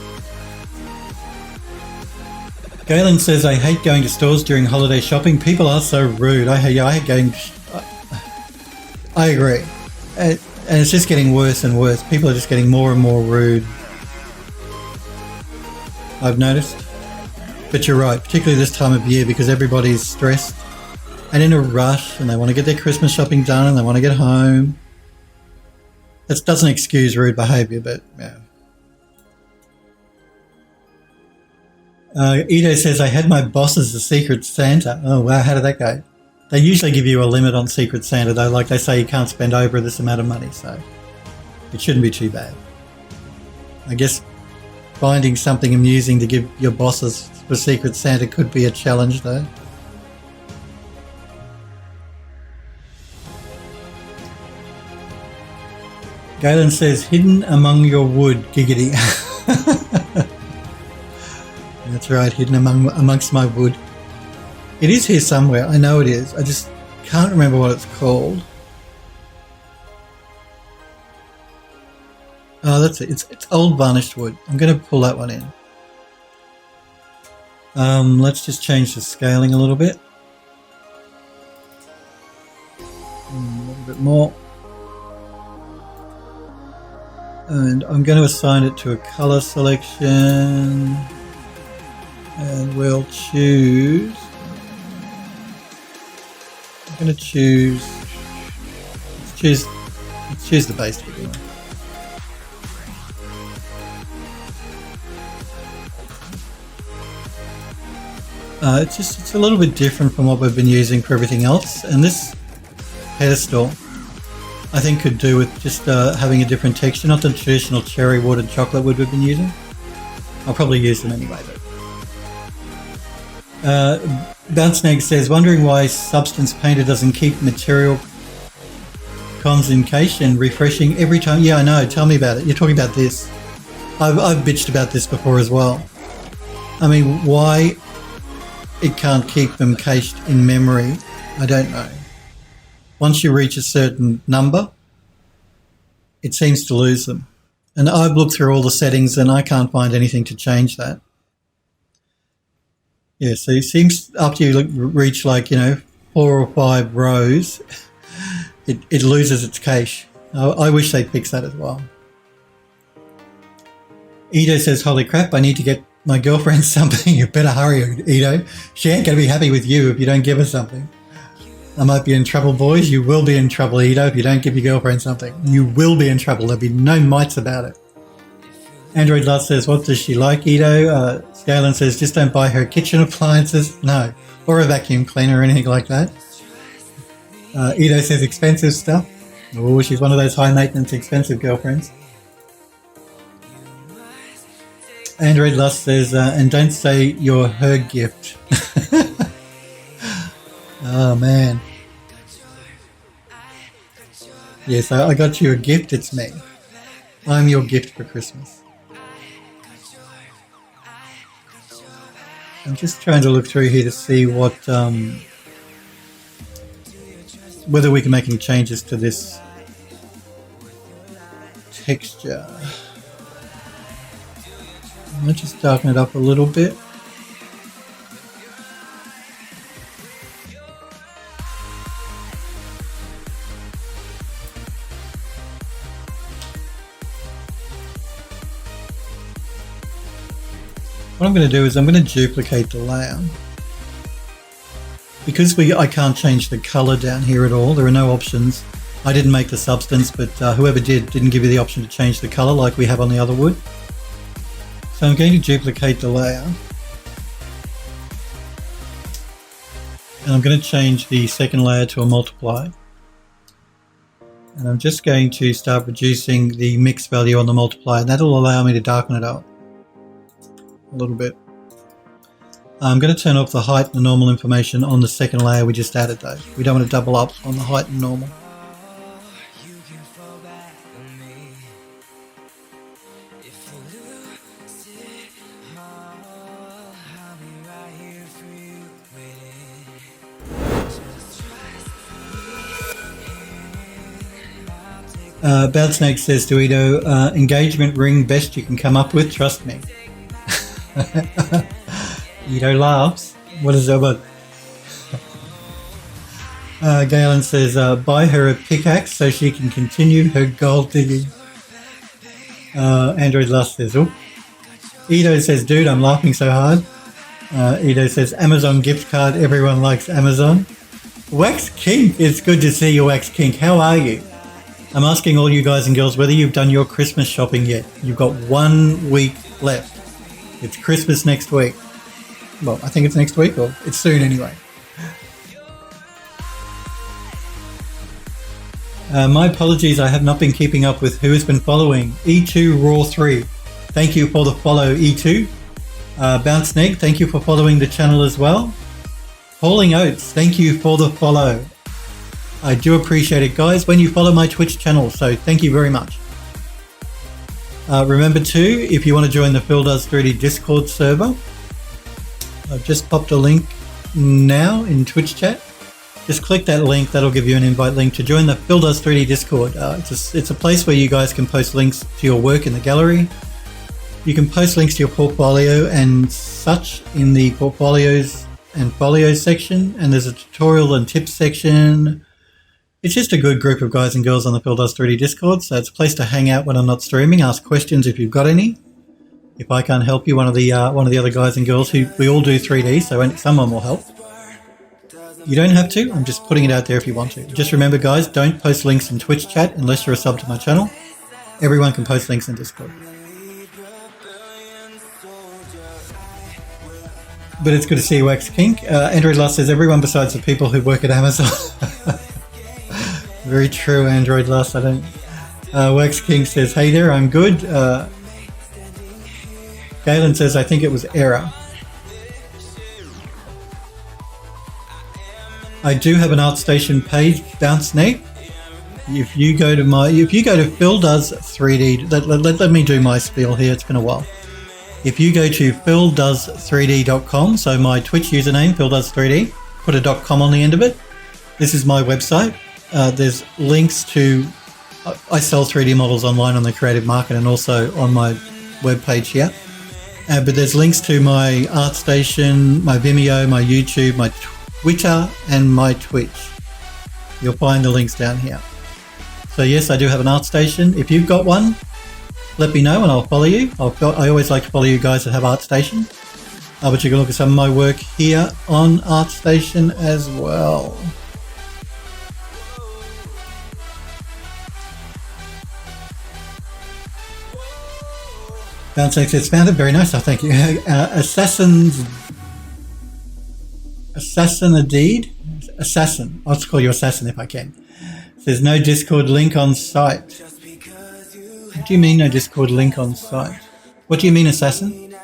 A: Galen says, I hate going to stores during holiday shopping. People are so rude. I hate going... I agree. And it's just getting worse and worse. People are just getting more and more rude. I've noticed. But you're right, particularly this time of year, because everybody's stressed and in a rush and they want to get their Christmas shopping done and they want to get home. That doesn't excuse rude behaviour, but yeah. Edo says, I had my boss as the Secret Santa. Oh, wow, how did that go? They usually give you a limit on Secret Santa, though. Like they say, you can't spend over this amount of money, so it shouldn't be too bad. I guess finding something amusing to give your bosses for Secret Santa could be a challenge, though. Galen says, hidden among your wood, giggity. That's right, hidden amongst my wood. It is here somewhere, I know it is. I just can't remember what it's called. Oh, that's it. It's old varnished wood. I'm going to pull that one in. Let's just change the scaling a little bit. A little bit more. And I'm going to assign it to a color selection. And we'll choose... I'm going to choose... Let's choose the base figure. It's a little bit different from what we've been using for everything else, and this pedestal I think could do with just having a different texture, not the traditional cherry wood and chocolate wood we've been using. I'll probably use them anyway though. Bouncenegg says, wondering why Substance Painter doesn't keep material conjugation refreshing every time. Yeah, I know, tell me about it. You're talking about this. I've bitched about this before as well. I mean, why it can't keep them cached in memory, I don't know. Once you reach a certain number, it seems to lose them. And I've looked through all the settings and I can't find anything to change that. Yeah, so it seems after you reach 4 or 5 rows, it loses its cache. I wish they'd fix that as well. Edo says, holy crap, I need to get my girlfriend something. You better hurry, Edo. She ain't going to be happy with you if you don't give her something. I might be in trouble, boys. You will be in trouble, Edo, if you don't give your girlfriend something. You will be in trouble. There'll be no mites about it. Android Love says, what does she like, Edo? Galen says, just don't buy her kitchen appliances. No. Or a vacuum cleaner or anything like that. Edo says, expensive stuff. Oh, she's one of those high-maintenance, expensive girlfriends. Android Lust says, and don't say you're her gift. Oh, man. Yes, I got you a gift. It's me. I'm your gift for Christmas. I'm just trying to look through here to see what, whether we can make any changes to this texture. Let's just darken it up a little bit. What I'm going to do is I'm going to duplicate the layer. Because I can't change the color down here at all, there are no options. I didn't make the substance, but whoever didn't give you the option to change the color like we have on the other wood. So I'm going to duplicate the layer. And I'm going to change the second layer to a multiply. And I'm just going to start reducing the mix value on the multiply, and that'll allow me to darken it up a little bit. I'm going to turn off the height and the normal information on the second layer we just added though. We don't want to double up on the height and normal. Bounce Snake says to Edo, engagement ring best you can come up with, trust me. Edo laughs. What is that about? Galen says, buy her a pickaxe so she can continue her gold digging. Android Lust says, oh. Edo says, dude, I'm laughing so hard. Edo says, Amazon gift card, everyone likes Amazon. Wax Kink, it's good to see you, Wax Kink. How are you? I'm asking all you guys and girls whether you've done your Christmas shopping yet. You've got 1 week left. It's Christmas next week. Well, I think it's next week, or it's soon anyway. My apologies, I have not been keeping up with who has been following. E2 Raw 3, thank you for the follow, E2. Bounce Snake, thank you for following the channel as well. Falling Oats, thank you for the follow. I do appreciate it, guys, when you follow my Twitch channel, so thank you very much. Remember too, if you want to join the Phil Does 3D Discord server, I've just popped a link now in Twitch chat. Just click that link, that'll give you an invite link to join the Phil Does 3D Discord. It's a place where you guys can post links to your work in the gallery. You can post links to your portfolio and such in the portfolios and folios section, and there's a tutorial and tips section. It's just a good group of guys and girls on the Phil Does 3D Discord, so it's a place to hang out when I'm not streaming, ask questions if you've got any. If I can't help you, one of the other guys and girls who we all do 3D, so someone will help. You don't have to, I'm just putting it out there if you want to. Just remember, guys, don't post links in Twitch chat unless you're a sub to my channel. Everyone can post links in Discord. But it's good to see you, Wax Kink. Android Lust says everyone besides the people who work at Amazon. Very true, Android Lust. I don't. Wax Kink says, hey there, I'm good. Galen says, I think it was error. I do have an ArtStation page, Bounce Snake. If you go to Phil Does 3D, let me do my spiel here. It's been a while. If you go to phildoes3d.com, so my Twitch username, phildoes3d, put a .com on the end of it. This is my website. There's links to, I sell 3D models online on the creative market and also on my webpage here. But there's links to my ArtStation, my Vimeo, my YouTube, my Twitter, and my Twitch. You'll find the links down here. So yes, I do have an ArtStation. If you've got one, let me know and I'll follow you. I always like to follow you guys that have ArtStation. But you can look at some of my work here on ArtStation as well. Bounce X says, found it very nice. Oh, thank you. Assassin. I'll just call you Assassin if I can. There's no Discord link on site. What do you mean no Discord link on site? What do you mean, Assassin?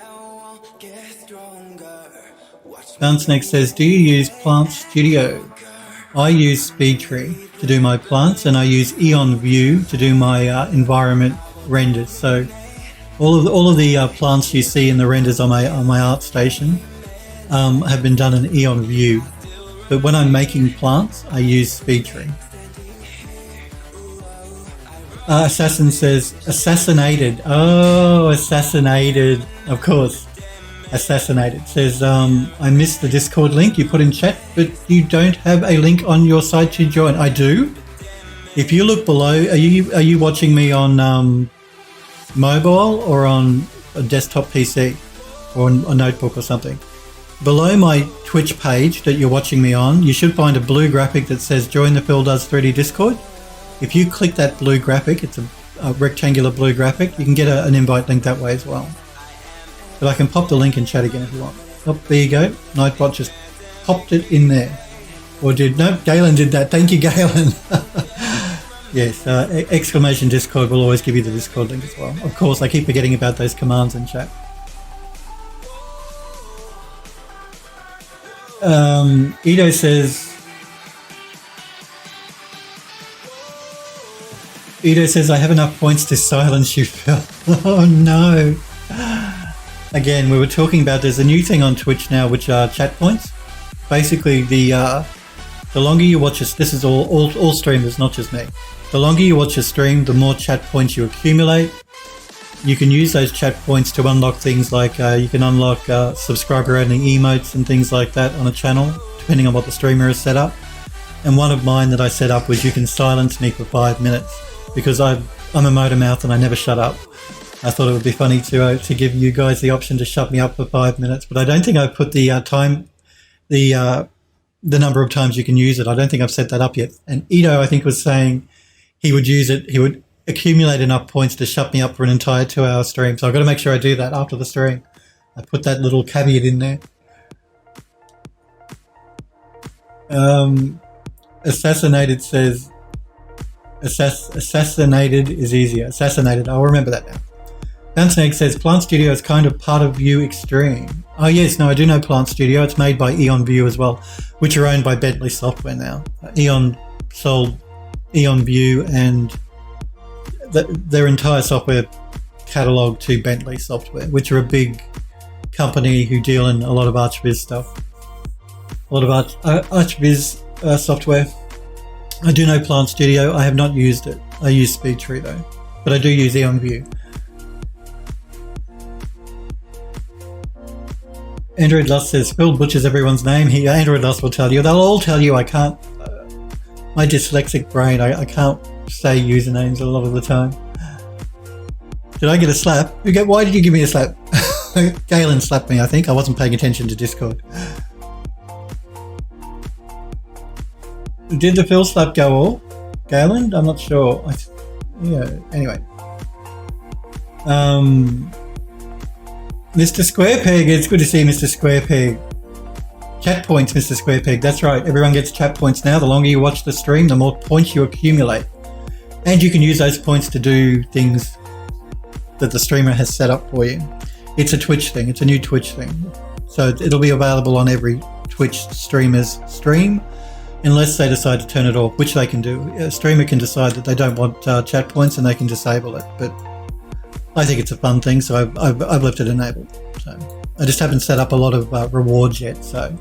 A: Bounce Snake says, do you use Plant Studio? I use SpeedTree to do my plants, and I use Eon View to do my environment renders. So all of the plants you see in the renders on my ArtStation have been done in Eon View. But when I'm making plants, I use SpeedTree. Assassin says, assassinated. Oh, assassinated. Of course. Assassinated. Says, I missed the Discord link you put in chat, but you don't have a link on your site to join. I do. If you look below, are you watching me on mobile or on a desktop PC or on a notebook or something? Below my Twitch page that you're watching me on, you should find a blue graphic that says join the Phil Does 3D Discord. If you click that blue graphic, it's a rectangular blue graphic, you can get an invite link that way as well. But I can pop the link in chat again if you want. Oh, there you go. Nightbot just popped it in there. Or no, Galen did that. Thank you, Galen. Yes, exclamation Discord will always give you the Discord link as well. Of course, I keep forgetting about those commands in chat. Edo says, I have enough points to silence you, Phil. Oh no. Again, we were talking about there's a new thing on Twitch now, which are chat points. Basically, the longer you watch this is all streamers, not just me. The longer you watch a stream, the more chat points you accumulate. You can use those chat points to unlock things like you can unlock subscriber-only emotes and things like that on a channel, depending on what the streamer has set up. And one of mine that I set up was you can silence me for 5 minutes, because I'm a motor mouth and I never shut up. I thought it would be funny to give you guys the option to shut me up for 5 minutes, but I don't think I've put the number of times you can use it. I don't think I've set that up yet. And Ito, I think, was saying he would use it. He would accumulate enough points to shut me up for an entire 2-hour stream. So I've got to make sure I do that after the stream. I put that little caveat in there. Assassinated says, assassinated is easier. Assassinated, I'll remember that now. Bouncing Egg says, Plant Studio is kind of part of View Extreme. Oh yes, no, I do know Plant Studio. It's made by Eon View as well, which are owned by Bentley Software now. Eon sold Eon View and their entire software catalogue to Bentley Software, which are a big company who deal in a lot of ArchViz stuff. A lot of ArchViz software. I do know Plant Studio. I have not used it. I use SpeedTree though, but I do use Eon View. Android Lust says, Phil butchers everyone's name. Android Lust will tell you. They'll all tell you. I can't. My dyslexic brain, I can't say usernames a lot of the time. Did I get a slap? Why did you give me a slap? Galen slapped me, I think. I wasn't paying attention to Discord. Did the Phil slap go all? Galen? I'm not sure. Yeah, anyway. Mr. Squarepeg, it's good to see Mr. Squarepeg. Chat points, Mr. Squarepeg, that's right. Everyone gets chat points now. The longer you watch the stream, the more points you accumulate. And you can use those points to do things that the streamer has set up for you. It's a Twitch thing. It's a new Twitch thing. So it'll be available on every Twitch streamer's stream, unless they decide to turn it off, which they can do. A streamer can decide that they don't want chat points and they can disable it. But I think it's a fun thing, so I've left it enabled. So I just haven't set up a lot of rewards yet, so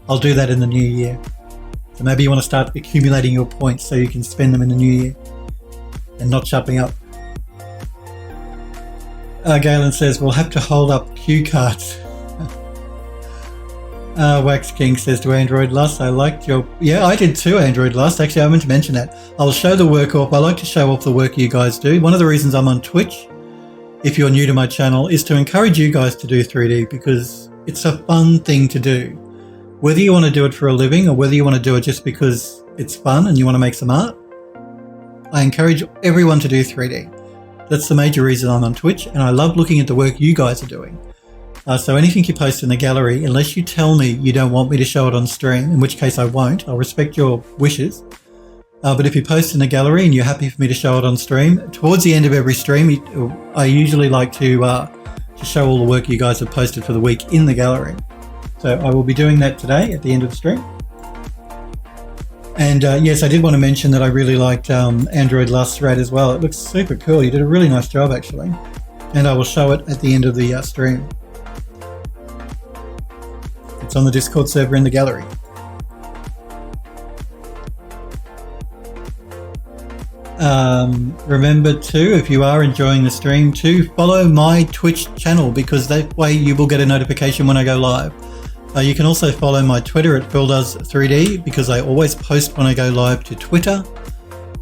A: I'll do that in the new year. So maybe you want to start accumulating your points so you can spend them in the new year and not shut me up. Galen says, we'll have to hold up cue cards. Wax King says to Android Lust, I liked your... Yeah, I did too, Android Lust. Actually, I meant to mention that. I'll show the work off. I like to show off the work you guys do. One of the reasons I'm on Twitch, if you're new to my channel, is to encourage you guys to do 3D, because it's a fun thing to do. Whether you want to do it for a living or whether you want to do it just because it's fun and you want to make some art, I encourage everyone to do 3D. That's the major reason I'm on Twitch, and I love looking at the work you guys are doing. So anything you post in the gallery, unless you tell me you don't want me to show it on stream, in which case I won't, I'll respect your wishes. But if you post in the gallery and you're happy for me to show it on stream, towards the end of every stream, I usually like to show all the work you guys have posted for the week in the gallery. So I will be doing that today at the end of the stream. And yes, I did want to mention that I really liked Android Lust's rat as well. It looks super cool. You did a really nice job, actually. And I will show it at the end of the stream. It's on the Discord server in the gallery. Remember too, if you are enjoying the stream, to follow my Twitch channel, because that way you will get a notification when I go live. You can also follow my Twitter at PhilDoes3D, because I always post when I go live to Twitter,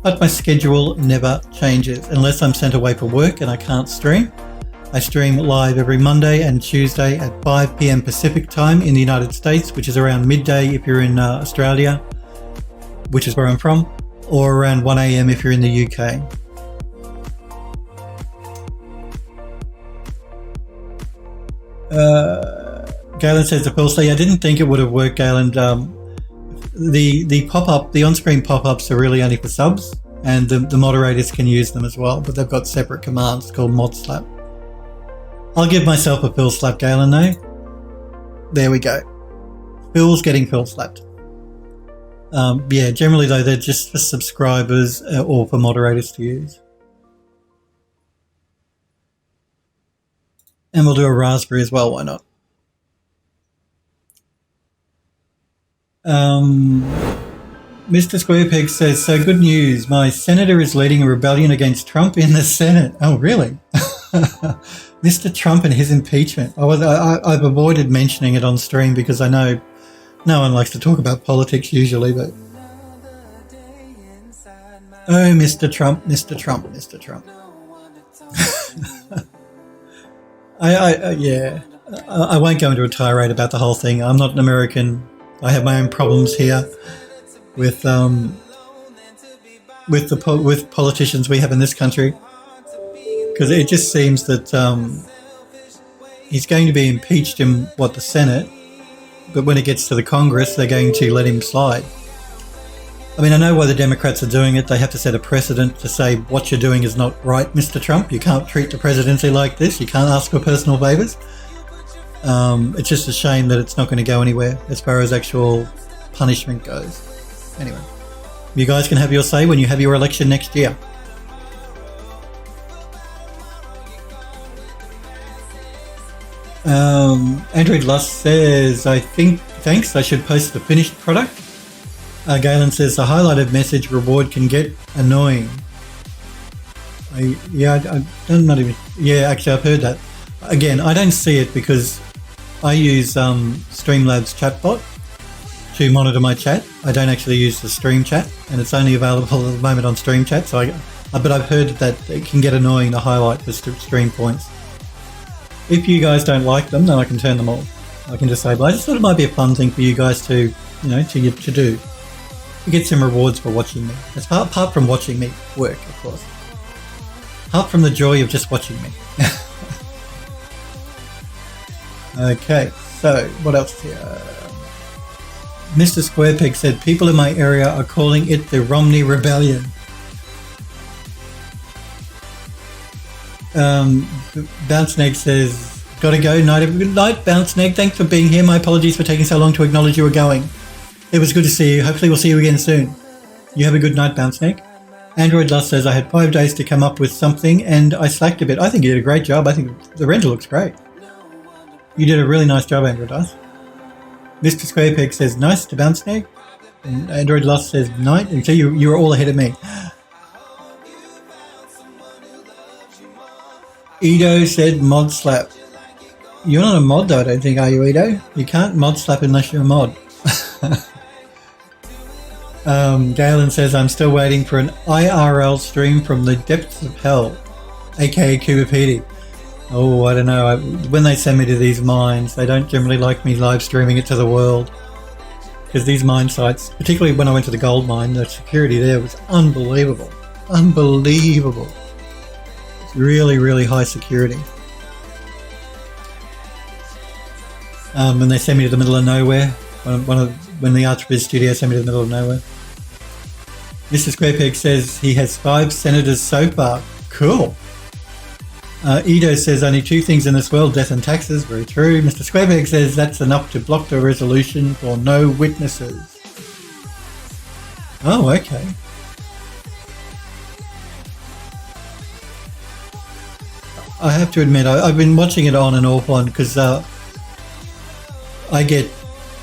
A: but my schedule never changes unless I'm sent away for work and I can't stream. I stream live every Monday and Tuesday at 5 p.m. Pacific time in the United States, which is around midday if you're in Australia, which is where I'm from, or around 1 a.m. if you're in the UK. Galen says the first day, I didn't think it would have worked, Galen. The pop-up, the on-screen pop-ups are really only for subs, and the moderators can use them as well, but they've got separate commands called mod slap. I'll give myself a Phil slap, Galen, though. There we go. Phil's getting Phil slapped. Yeah, generally though, they're just for subscribers or for moderators to use. And we'll do a raspberry as well, why not? Mr. Squarepeg says, so good news. My senator is leading a rebellion against Trump in the Senate. Oh, really? Mr. Trump and his impeachment. I've avoided mentioning it on stream because I know no one likes to talk about politics usually, but... Oh, Mr. Trump, Mr. Trump, Mr. Trump. I won't go into a tirade about the whole thing. I'm not an American. I have my own problems here with politicians we have in this country, because it just seems that he's going to be impeached in the Senate, but when it gets to the Congress, they're going to let him slide. I mean, I know why the Democrats are doing it. They have to set a precedent to say what you're doing is not right, Mr. Trump. You can't treat the presidency like this. You can't ask for personal favours. It's just a shame that it's not going to go anywhere as far as actual punishment goes. Anyway, you guys can have your say when you have your election next year. Android Lust says, thanks, I should post the finished product. Galen says, the highlighted message reward can get annoying. Actually I've heard that. Again, I don't see it because I use Streamlabs chatbot to monitor my chat. I don't actually use the stream chat, and it's only available at the moment on stream chat. But I've heard that it can get annoying to highlight the stream points. If you guys don't like them, then I can turn them off. I can just say, but I just thought it might be a fun thing for you guys to, to do. You get some rewards for watching me. Apart from watching me work, of course. Apart from the joy of just watching me. Okay, so what else here? Mr. Squarepeg said, people in my area are calling it the Romney Rebellion. Bounce Snake says, gotta go. Good night, Bounce Snake. Thanks for being here. My apologies for taking so long to acknowledge you were going. It was good to see you. Hopefully we'll see you again soon. You have a good night, Bounce Snake. Android Lust says, I had 5 days to come up with something and I slacked a bit. I think you did a great job. I think the render looks great. You did a really nice job, Android Lust. Mr. Squarepeg says, nice to Bounce Snake. And Android Lust says, night. And so you were all ahead of me. Edo said, mod slap. You're not a mod though, I don't think, are you, Edo? You can't mod slap unless you're a mod. Galen says, I'm still waiting for an IRL stream from the depths of hell, aka Kubapedi. Oh, I don't know. When they send me to these mines, they don't generally like me live streaming it to the world. Because these mine sites, particularly when I went to the gold mine, the security there was unbelievable. Unbelievable. It's really, really high security. When they send me to the middle of nowhere, when the Archviz studio sent me to the middle of nowhere. Mr. Squarepeg says he has 5 senators so far. Cool. Edo says only 2 things in this world, death and taxes. Very true. Mr. Squarepeg says that's enough to block the resolution for no witnesses. Oh, okay. I have to admit, I've been watching it on and off because I get,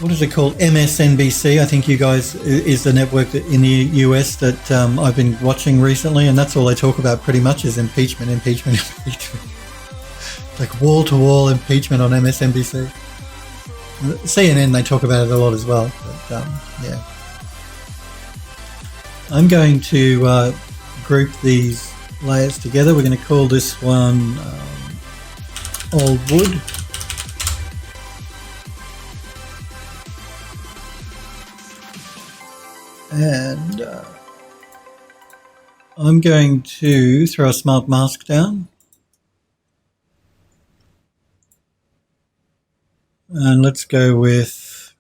A: what is it called? MSNBC, I think you guys, is the network in the US that I've been watching recently, and that's all they talk about pretty much is impeachment. Like wall-to-wall impeachment on MSNBC. CNN, they talk about it a lot as well, but yeah. I'm going to group these layers together. We're going to call this one Old Wood. And I'm going to throw a smart mask down. And let's go with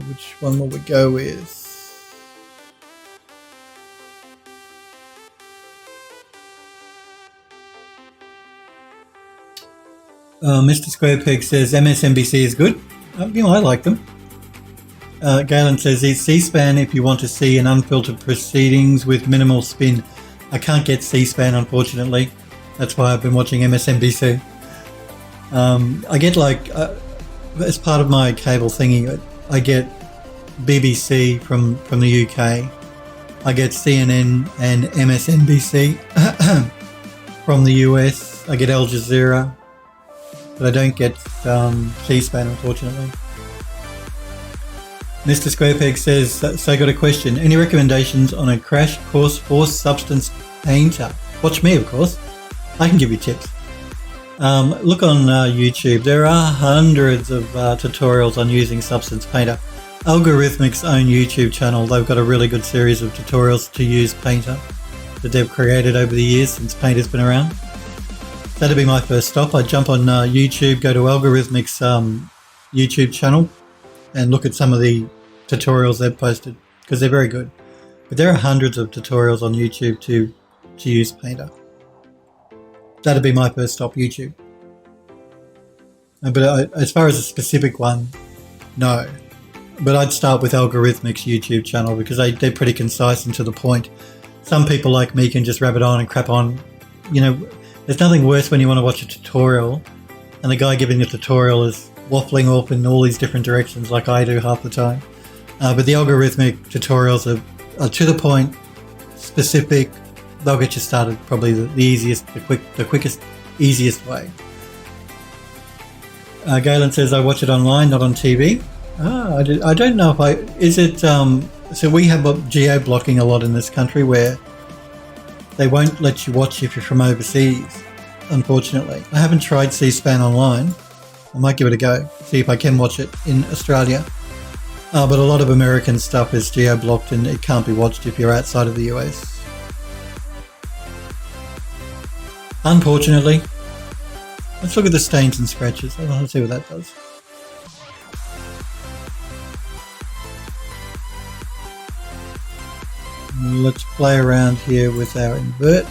A: which one will we go with? Mr. Squarepeg says MSNBC is good. I like them. Galen says it's C-SPAN if you want to see an unfiltered proceedings with minimal spin. I can't get C-SPAN, unfortunately. That's why I've been watching MSNBC. I get like, as part of my cable thingy, I get BBC from the UK. I get CNN and MSNBC from the US. I get Al Jazeera, but I don't get C-SPAN, unfortunately. Mr. Squarepeg says, so I got a question. Any recommendations on a crash course for Substance Painter? Watch me, of course. I can give you tips. Look on YouTube. There are hundreds of tutorials on using Substance Painter. Algorithmic's own YouTube channel, they've got a really good series of tutorials to use Painter that they've created over the years since Painter's been around. That'd be my first stop. I'd jump on YouTube, go to Algorithmic's YouTube channel and look at some of the tutorials they've posted because they're very good. But there are hundreds of tutorials on YouTube to use Painter. That'd be my first stop, YouTube. But as far as a specific one, no. But I'd start with Algorithmic's YouTube channel because they're pretty concise and to the point. Some people like me can just rabbit on and crap on. You know, there's nothing worse when you want to watch a tutorial and the guy giving the tutorial is waffling off in all these different directions like I do half the time. But the Algorithmic tutorials are to the point, specific. They'll get you started probably the easiest, the quickest, easiest way. Galen says, I watch it online, not on TV. I don't know if is it, so we have geo-blocking a lot in this country where they won't let you watch if you're from overseas, unfortunately. I haven't tried C-SPAN online. I might give it a go, see if I can watch it in Australia. But a lot of American stuff is geo-blocked and it can't be watched if you're outside of the US. Unfortunately. Let's look at the stains and scratches. Let's see what that does. Let's play around here with our invert.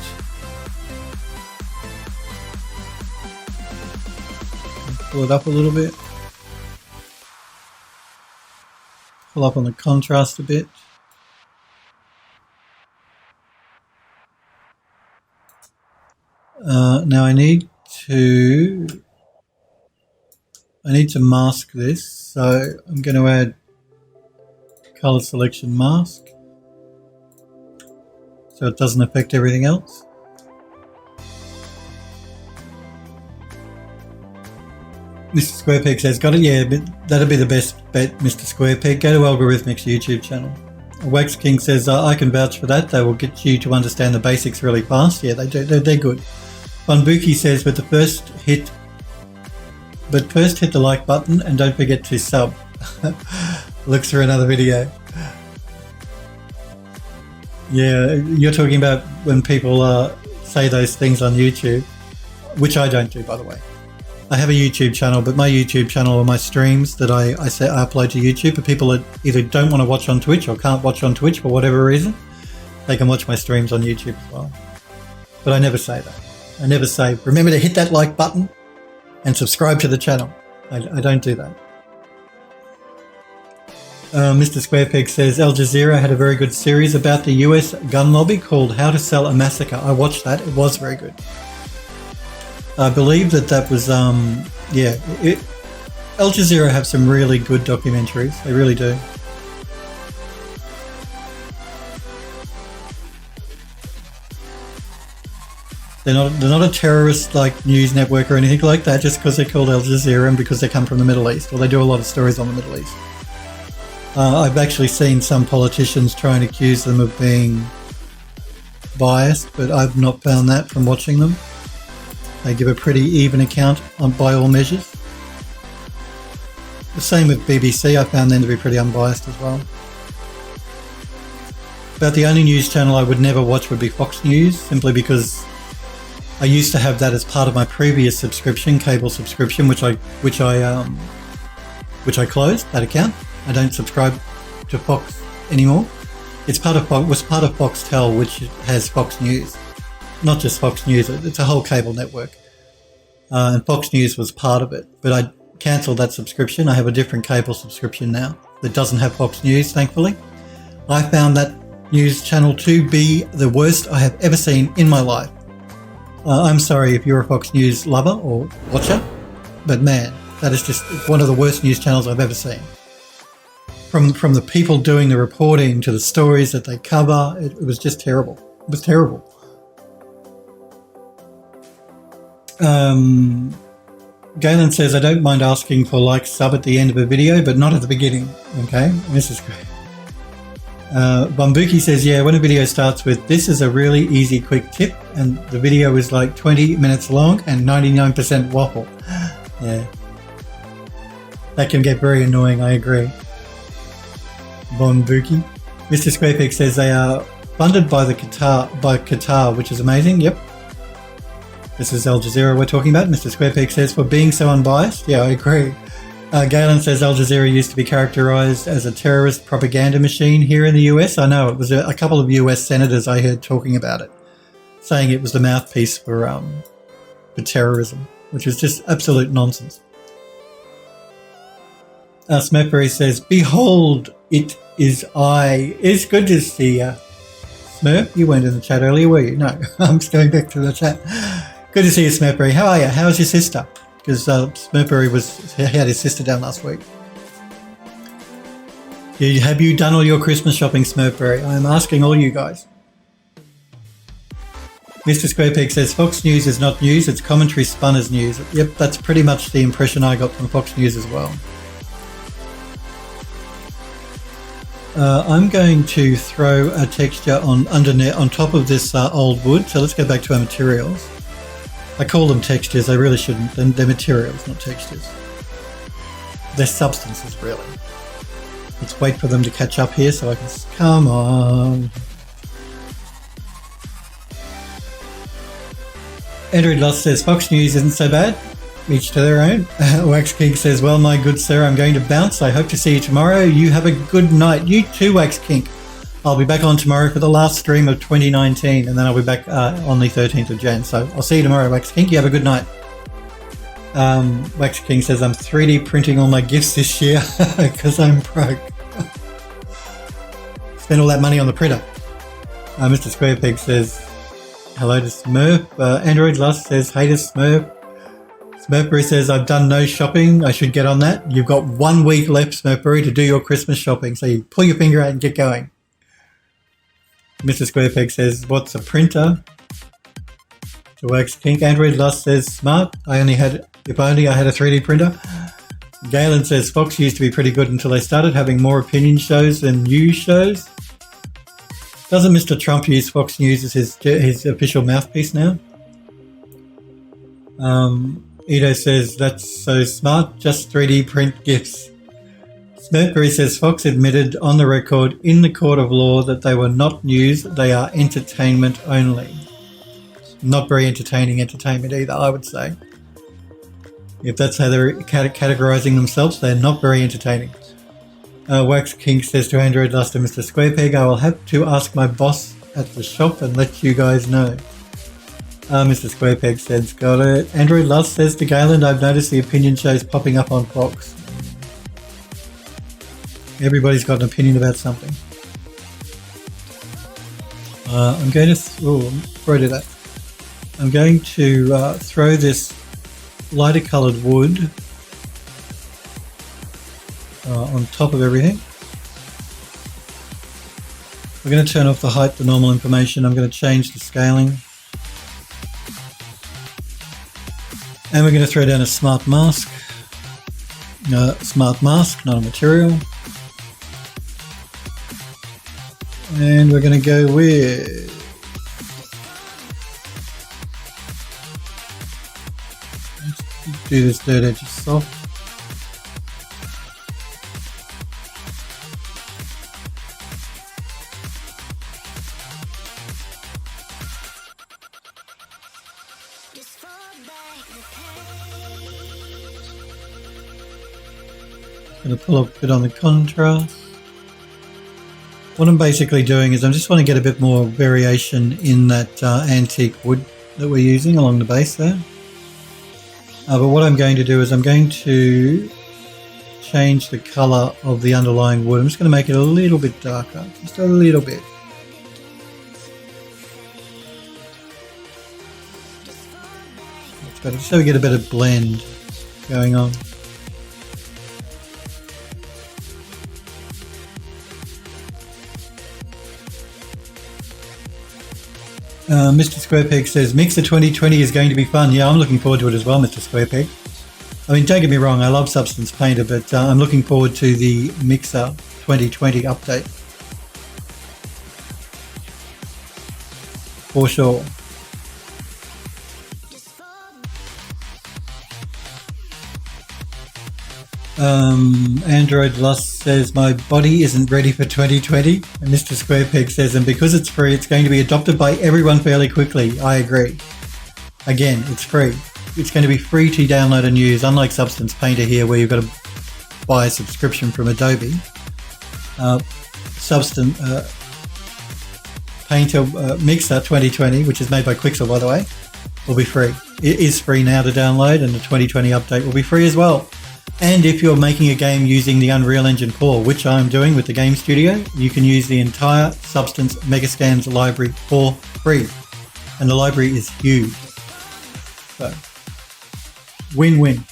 A: Pull it up a little bit. Pull up on the contrast a bit. Now I need to mask this, so I'm going to add color selection mask so it doesn't affect everything else. Mr. Squarepeg says, got it? Yeah, but that'd be the best bet, Mr. Squarepeg. Go to Algorithmic's YouTube channel. Wax King says, I can vouch for that. They will get you to understand the basics really fast. Yeah, they do. They're good. Bunbuki says, but first hit the like button and don't forget to sub. Looks for another video. Yeah, you're talking about when people say those things on YouTube, which I don't do, by the way. I have a YouTube channel, but my YouTube channel are my streams that I upload to YouTube for people that either don't want to watch on Twitch or can't watch on Twitch for whatever reason. They can watch my streams on YouTube as well. But I never say that. I never say, remember to hit that like button and subscribe to the channel. I don't do that. Mr. Squarepeg says, Al Jazeera had a very good series about the US gun lobby called How to Sell a Massacre. I watched that. It was very good. I believe that was, Al Jazeera have some really good documentaries. They really do. They're not a terrorist like news network or anything like that just because they're called Al Jazeera and because they come from the Middle East, or they do a lot of stories on the Middle East. I've actually seen some politicians try and accuse them of being biased, but I've not found that from watching them. They give a pretty even account by all measures. The same with BBC, I found them to be pretty unbiased as well. About the only news channel I would never watch would be Fox News, simply because I used to have that as part of my previous subscription, cable subscription, which I closed that account. I don't subscribe to Fox anymore. Was part of Foxtel, which has Fox News, not just Fox News. It's a whole cable network, and Fox News was part of it. But I cancelled that subscription. I have a different cable subscription now that doesn't have Fox News. Thankfully, I found that news channel to be the worst I have ever seen in my life. I'm sorry if you're a Fox News lover or watcher, but man, that is just one of the worst news channels I've ever seen. From the people doing the reporting to the stories that they cover, it was just terrible. It was terrible. Galen says, I don't mind asking for like sub at the end of a video, but not at the beginning. Okay, this is great. Bambuki says, yeah, when a video starts with, this is a really easy, quick tip, and the video is like 20 minutes long and 99% waffle. Yeah. That can get very annoying, I agree. Bambuki. Mr. Squarepeg says they are funded by Qatar, which is amazing. Yep. This is Al Jazeera we're talking about. Mr. Squarepeg says, for being so unbiased. Yeah, I agree. Galen says Al Jazeera used to be characterized as a terrorist propaganda machine here in the US. I know, it was a couple of US senators I heard talking about it, saying it was the mouthpiece for terrorism, which is just absolute nonsense. Smurfberry says, behold, it is I. It's good to see you. Smurf, you weren't in the chat earlier, were you? No, I'm just going back to the chat. Good to see you, Smurfberry. How are you? How's your sister? Because Smurfberry had his sister down last week. Have you done all your Christmas shopping, Smurfberry? I am asking all you guys. Mr. Squarepeg says, Fox News is not news, it's commentary spun as news. Yep, that's pretty much the impression I got from Fox News as well. I'm going to throw a texture on top of this old wood. So let's go back to our materials. I call them textures. I really shouldn't. They're materials, not textures. They're substances, really. Let's wait for them to catch up here so I can... Come on. Andrew Lost says, Fox News isn't so bad. Each to their own. Wax King says, well, my good sir, I'm going to bounce. I hope to see you tomorrow. You have a good night. You too, Wax King. I'll be back on tomorrow for the last stream of 2019, and then I'll be back on the 13th of Jan. So I'll see you tomorrow, Wax King. You have a good night. Wax King says, I'm 3D printing all my gifts this year because I'm broke. Spend all that money on the printer. Mr. Squarepeg says, hello to Smurf. Android Lust says, hey to Smurf. Smurfberry says, I've done no shopping. I should get on that. You've got 1 week left, Smurfberry, to do your Christmas shopping. So you pull your finger out and get going. Mr. Squarepeg says, what's a printer? To Wax Kink. Android Lust says, smart. If only I had a 3D printer. Galen says, Fox used to be pretty good until they started having more opinion shows than news shows. Doesn't Mr. Trump use Fox News as his official mouthpiece now? Edo says, that's so smart, just 3D print gifts. Smurfberry says, Fox admitted on the record in the court of law that they were not news, they are entertainment only. Not very entertaining entertainment either, I would say. If that's how they're categorizing themselves, they're not very entertaining. Wax King says to Android Lust and Mr. Squarepeg, I will have to ask my boss at the shop and let you guys know. Mr. Squarepeg says, got it. Android Lust says to Galen, I've noticed the opinion shows popping up on Fox. Everybody's got an opinion about something. I'm going to... before I do that, I'm going to throw this lighter coloured wood on top of everything. We're going to turn off the height, the normal information. I'm going to change the scaling. And we're going to throw down a smart mask. Smart mask, not a material. And we're going to go with... Let's do this dirt edge soft. Going to pull up a bit on the contrast. What I'm basically doing is I just want to get a bit more variation in that antique wood that we're using along the base there. But what I'm going to do is I'm going to change the colour of the underlying wood. I'm just going to make it a little bit darker, just a little bit. That's better, just so we get a better blend going on. Mr. Squarepeg says, Mixer 2020 is going to be fun. Yeah, I'm looking forward to it as well, Mr. Squarepeg. I mean, don't get me wrong, I love Substance Painter, but I'm looking forward to the Mixer 2020 update. For sure. Android Lust says, my body isn't ready for 2020. And Mr. Squarepeg says, and because it's free, it's going to be adopted by everyone fairly quickly. I agree. Again, it's free. It's going to be free to download and use, unlike Substance Painter here, where you've got to buy a subscription from Adobe. Substance Painter Mixer 2020, which is made by Quixel, by the way, will be free. It is free now to download, and the 2020 update will be free as well. And if you're making a game using the Unreal Engine 4, which I'm doing with the Game Studio, you can use the entire Substance Megascans library for free. And the library is huge. So, win-win.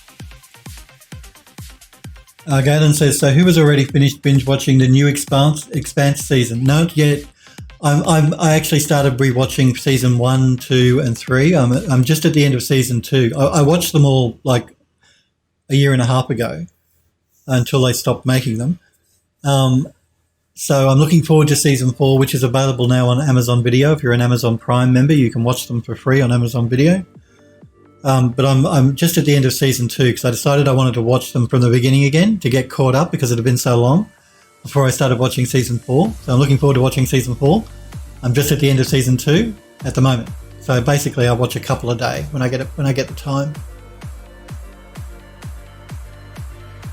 A: Galen says, so who has already finished binge watching the new Expanse season? Not yet. I actually started rewatching season 1, 2, and 3. I'm just at the end of season 2. I watched them all like a year and a half ago until they stopped making them. So I'm looking forward to season 4, which is available now on Amazon Video. If you're an Amazon Prime member, you can watch them for free on Amazon Video. But I'm just at the end of season 2 because I decided I wanted to watch them from the beginning again to get caught up because it had been so long before I started watching season 4. So I'm looking forward to watching season 4. I'm just at the end of season 2 at the moment. So basically I watch a couple a day when I get the time.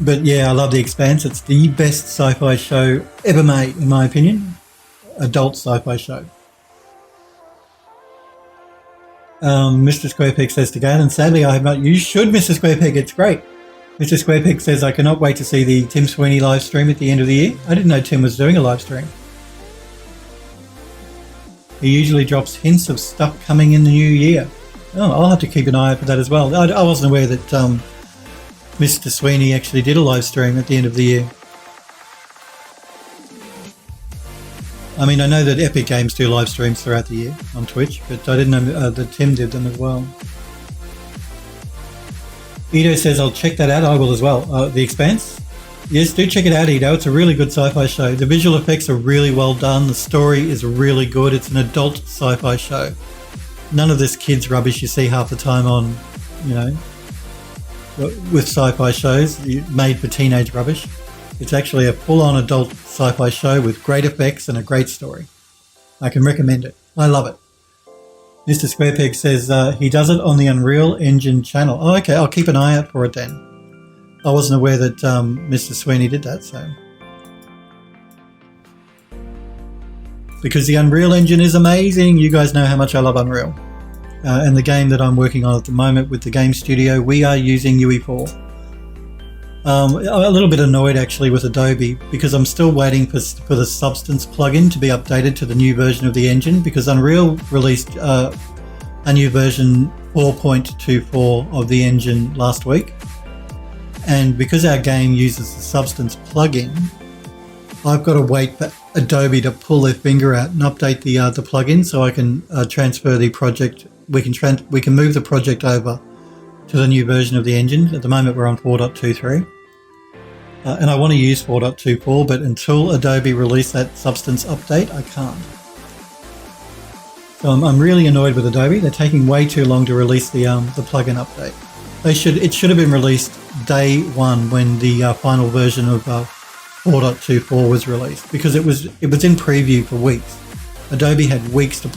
A: But yeah, I love The Expanse. It's the best sci-fi show ever made, in my opinion. Adult sci-fi show. Mr. Squarepeg says to Galen, sadly I have not. You should, Mr. Squarepeg. It's great. Mr. Squarepeg says, I cannot wait to see the Tim Sweeney live stream at the end of the year. I didn't know Tim was doing a live stream. He usually drops hints of stuff coming in the new year. Oh, I'll have to keep an eye out for that as well. I wasn't aware that Mr. Sweeney actually did a live stream at the end of the year. I mean, I know that Epic Games do live streams throughout the year on Twitch, but I didn't know that Tim did them as well. Edo says, I'll check that out. I will as well. The Expanse? Yes, do check it out, Edo. It's a really good sci-fi show. The visual effects are really well done. The story is really good. It's an adult sci-fi show. None of this kids rubbish you see half the time on, with sci-fi shows made for teenage rubbish. It's actually a full-on adult sci-fi show with great effects and a great story. I can recommend it. I love it. Mr. Squarepeg says he does it on the Unreal Engine channel. Oh, okay. I'll keep an eye out for it then. I wasn't aware that Mr. Sweeney did that, so. Because the Unreal Engine is amazing. You guys know how much I love Unreal. And the game that I'm working on at the moment with the Game Studio, we are using UE4. I'm a little bit annoyed actually with Adobe because I'm still waiting for the Substance plugin to be updated to the new version of the engine, because Unreal released a new version 4.24 of the engine last week. And because our game uses the Substance plugin, I've got to wait for Adobe to pull their finger out and update the plugin so I can transfer the project. We can move the project over to the new version of the engine. At the moment we're on 4.23. And I want to use 4.24, but until Adobe release that Substance update, I can't. So I'm really annoyed with Adobe. They're taking way too long to release the plugin update. It should have been released day one when the final version of 4.24 was released, because it was in preview for weeks. Adobe had weeks to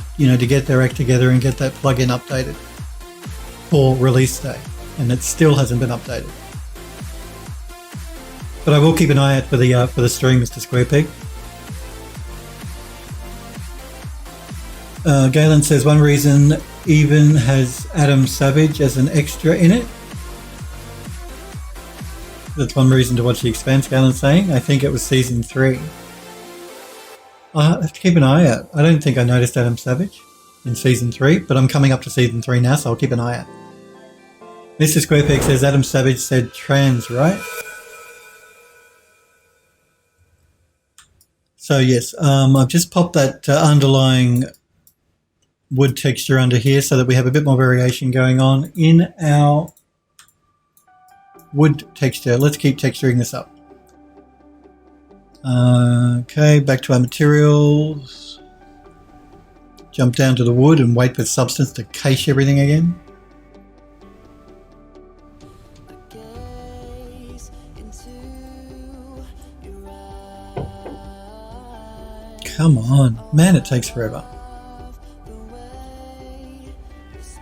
A: get their act together and get that plugin updated for release day, and it still hasn't been updated. But I will keep an eye out for the stream, Mr. Squarepeg. Galen says one reason even has Adam Savage as an extra in it. That's one reason to watch The Expanse, Galen's saying. I think it was season 3. I have to keep an eye out. I don't think I noticed Adam Savage in season 3, but I'm coming up to season 3 now, so I'll keep an eye out. Mr. Squarepeg says Adam Savage said trans, right? So yes, I've just popped that underlying wood texture under here so that we have a bit more variation going on in our wood texture. Let's keep texturing this up. Okay, back to our materials. Jump down to the wood and wait for substance to cache everything again. Come on, man, it takes forever.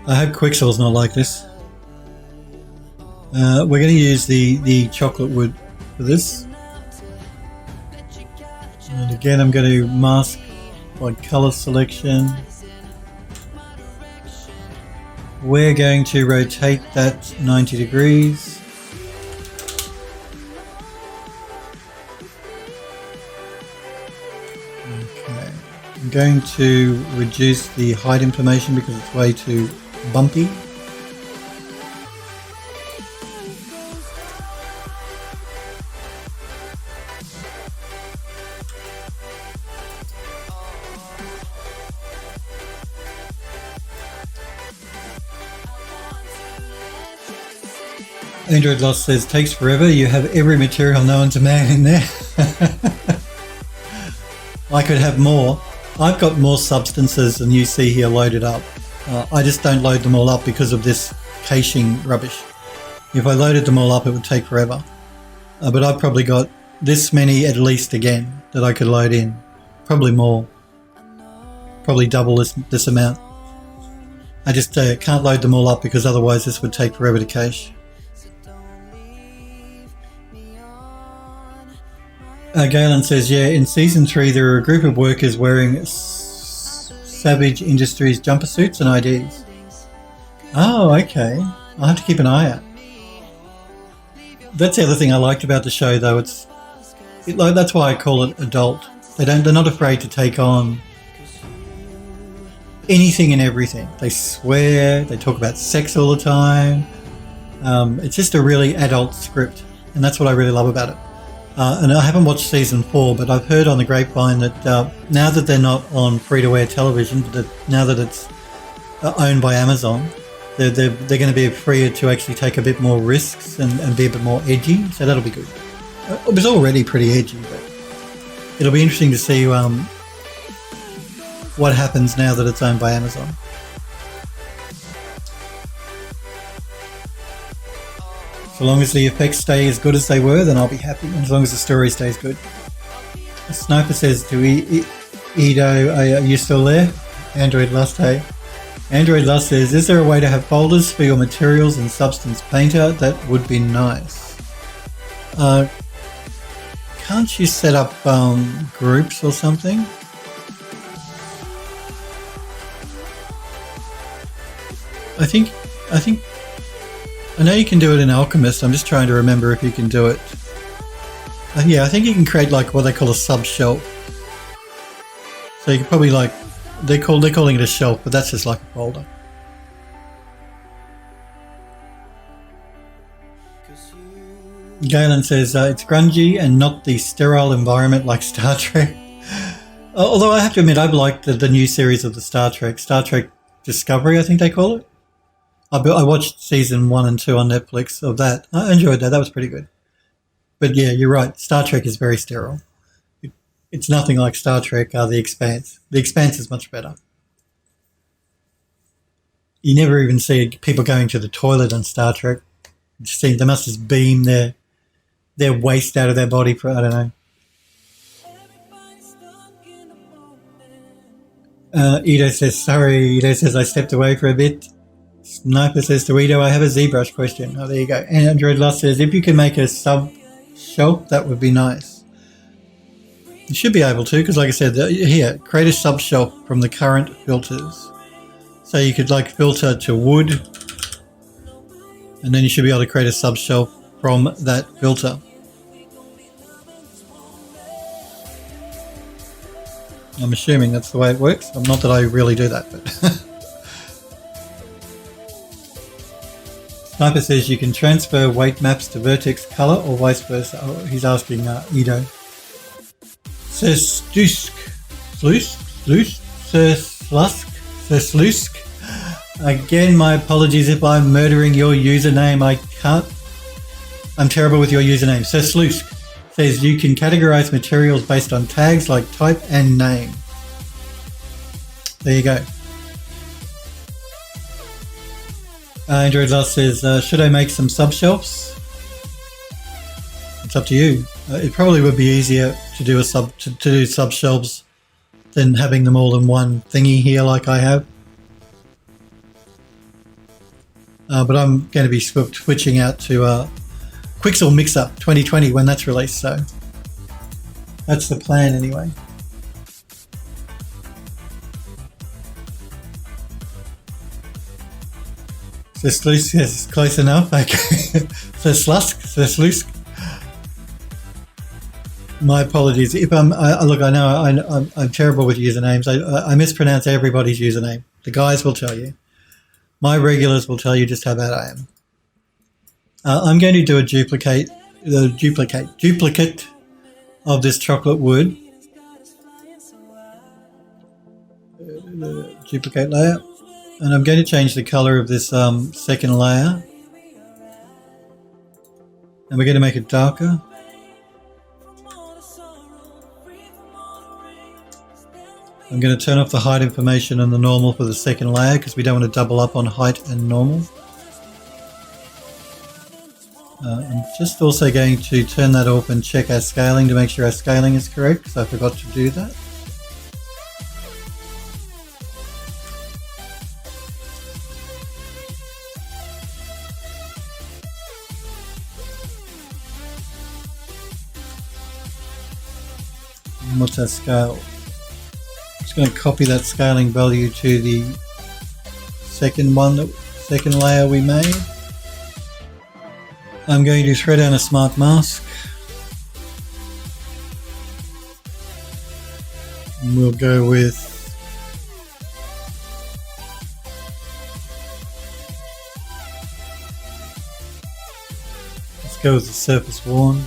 A: I hope Quicksil's not like this. We're going to use the chocolate wood for this. And again, I'm going to mask by color selection. We're going to rotate that 90 degrees. Okay, I'm going to reduce the height information because it's way too bumpy. Android Lost says, takes forever. You have every material known to man in there. I could have more. I've got more substances than you see here loaded up. I just don't load them all up because of this caching rubbish. If I loaded them all up, it would take forever. But I've probably got this many at least again that I could load in. Probably more. Probably double this amount. I just can't load them all up because otherwise this would take forever to cache. Galen says, yeah, in Season 3 there are a group of workers wearing Savage Industries jumper suits and IDs. Oh, okay. I'll have to keep an eye out. That's the other thing I liked about the show, though. That's why I call it adult. They're not afraid to take on anything and everything. They swear, they talk about sex all the time. It's just a really adult script, and that's what I really love about it. And I haven't watched Season 4, but I've heard on the grapevine that now that they're not on free-to-air television, but now that it's owned by Amazon, they're going to be freer to actually take a bit more risks and be a bit more edgy, so that'll be good. It was already pretty edgy, but it'll be interesting to see what happens now that it's owned by Amazon. So long as the effects stay as good as they were, then I'll be happy, as long as the story stays good. Sniper says to Edo, are you still there? Android Lust, hey. Android Lust says, is there a way to have folders for your materials in Substance Painter? That would be nice. Can't you set up groups or something? I know you can do it in Alchemist. I'm just trying to remember if you can do it. Yeah, I think you can create like what they call a sub-shelf. So you can probably they're calling it a shelf, but that's just like a folder. Galen says it's grungy and not the sterile environment like Star Trek. Although I have to admit, I've liked the new series of the Star Trek Discovery, I think they call it. I watched season 1 and 2 on Netflix of that. I enjoyed that. That was pretty good. But yeah, you're right. Star Trek is very sterile. It's nothing like Star Trek or The Expanse. The Expanse is much better. You never even see people going to the toilet on Star Trek. They must just beam their waste out of their body for, I don't know. Edo says, sorry. Edo says, I stepped away for a bit. Sniper says to Edo, I have a ZBrush question. Oh, there you go. And Android Lust says, if you can make a sub-shelf, that would be nice. You should be able to, because like I said, here, create a sub-shelf from the current filters. So you could filter to wood, and then you should be able to create a sub-shelf from that filter. I'm assuming that's the way it works. Not that I really do that, but... Sniper says you can transfer weight maps to vertex color or vice versa. Oh, he's asking Edo. Says Slusk. Again, my apologies if I'm murdering your username. I'm terrible with your username. Sir Slusk says you can categorize materials based on tags like type and name. There you go. Android Last says, should I make some sub-shelves? It's up to you. It probably would be easier to do do sub-shelves than having them all in one thingy here like I have. But I'm going to be switching out to Quixel Mixer 2020 when that's released, so that's the plan anyway. So Slusk is close enough. Okay. So Slusk. My apologies. If look, I know I'm terrible with usernames. I mispronounce everybody's username. The guys will tell you. My regulars will tell you just how bad I am. I'm going to do a duplicate of this chocolate wood. Duplicate layer. And I'm going to change the color of this second layer. And we're going to make it darker. I'm going to turn off the height information and the normal for the second layer because we don't want to double up on height and normal. I'm just also going to turn that off and check our scaling to make sure our scaling is correct because I forgot to do that. And what's our scale? I'm just going to copy that scaling value to the second layer we made. I'm going to thread down a smart mask. And we'll go with let's go with the surface worn.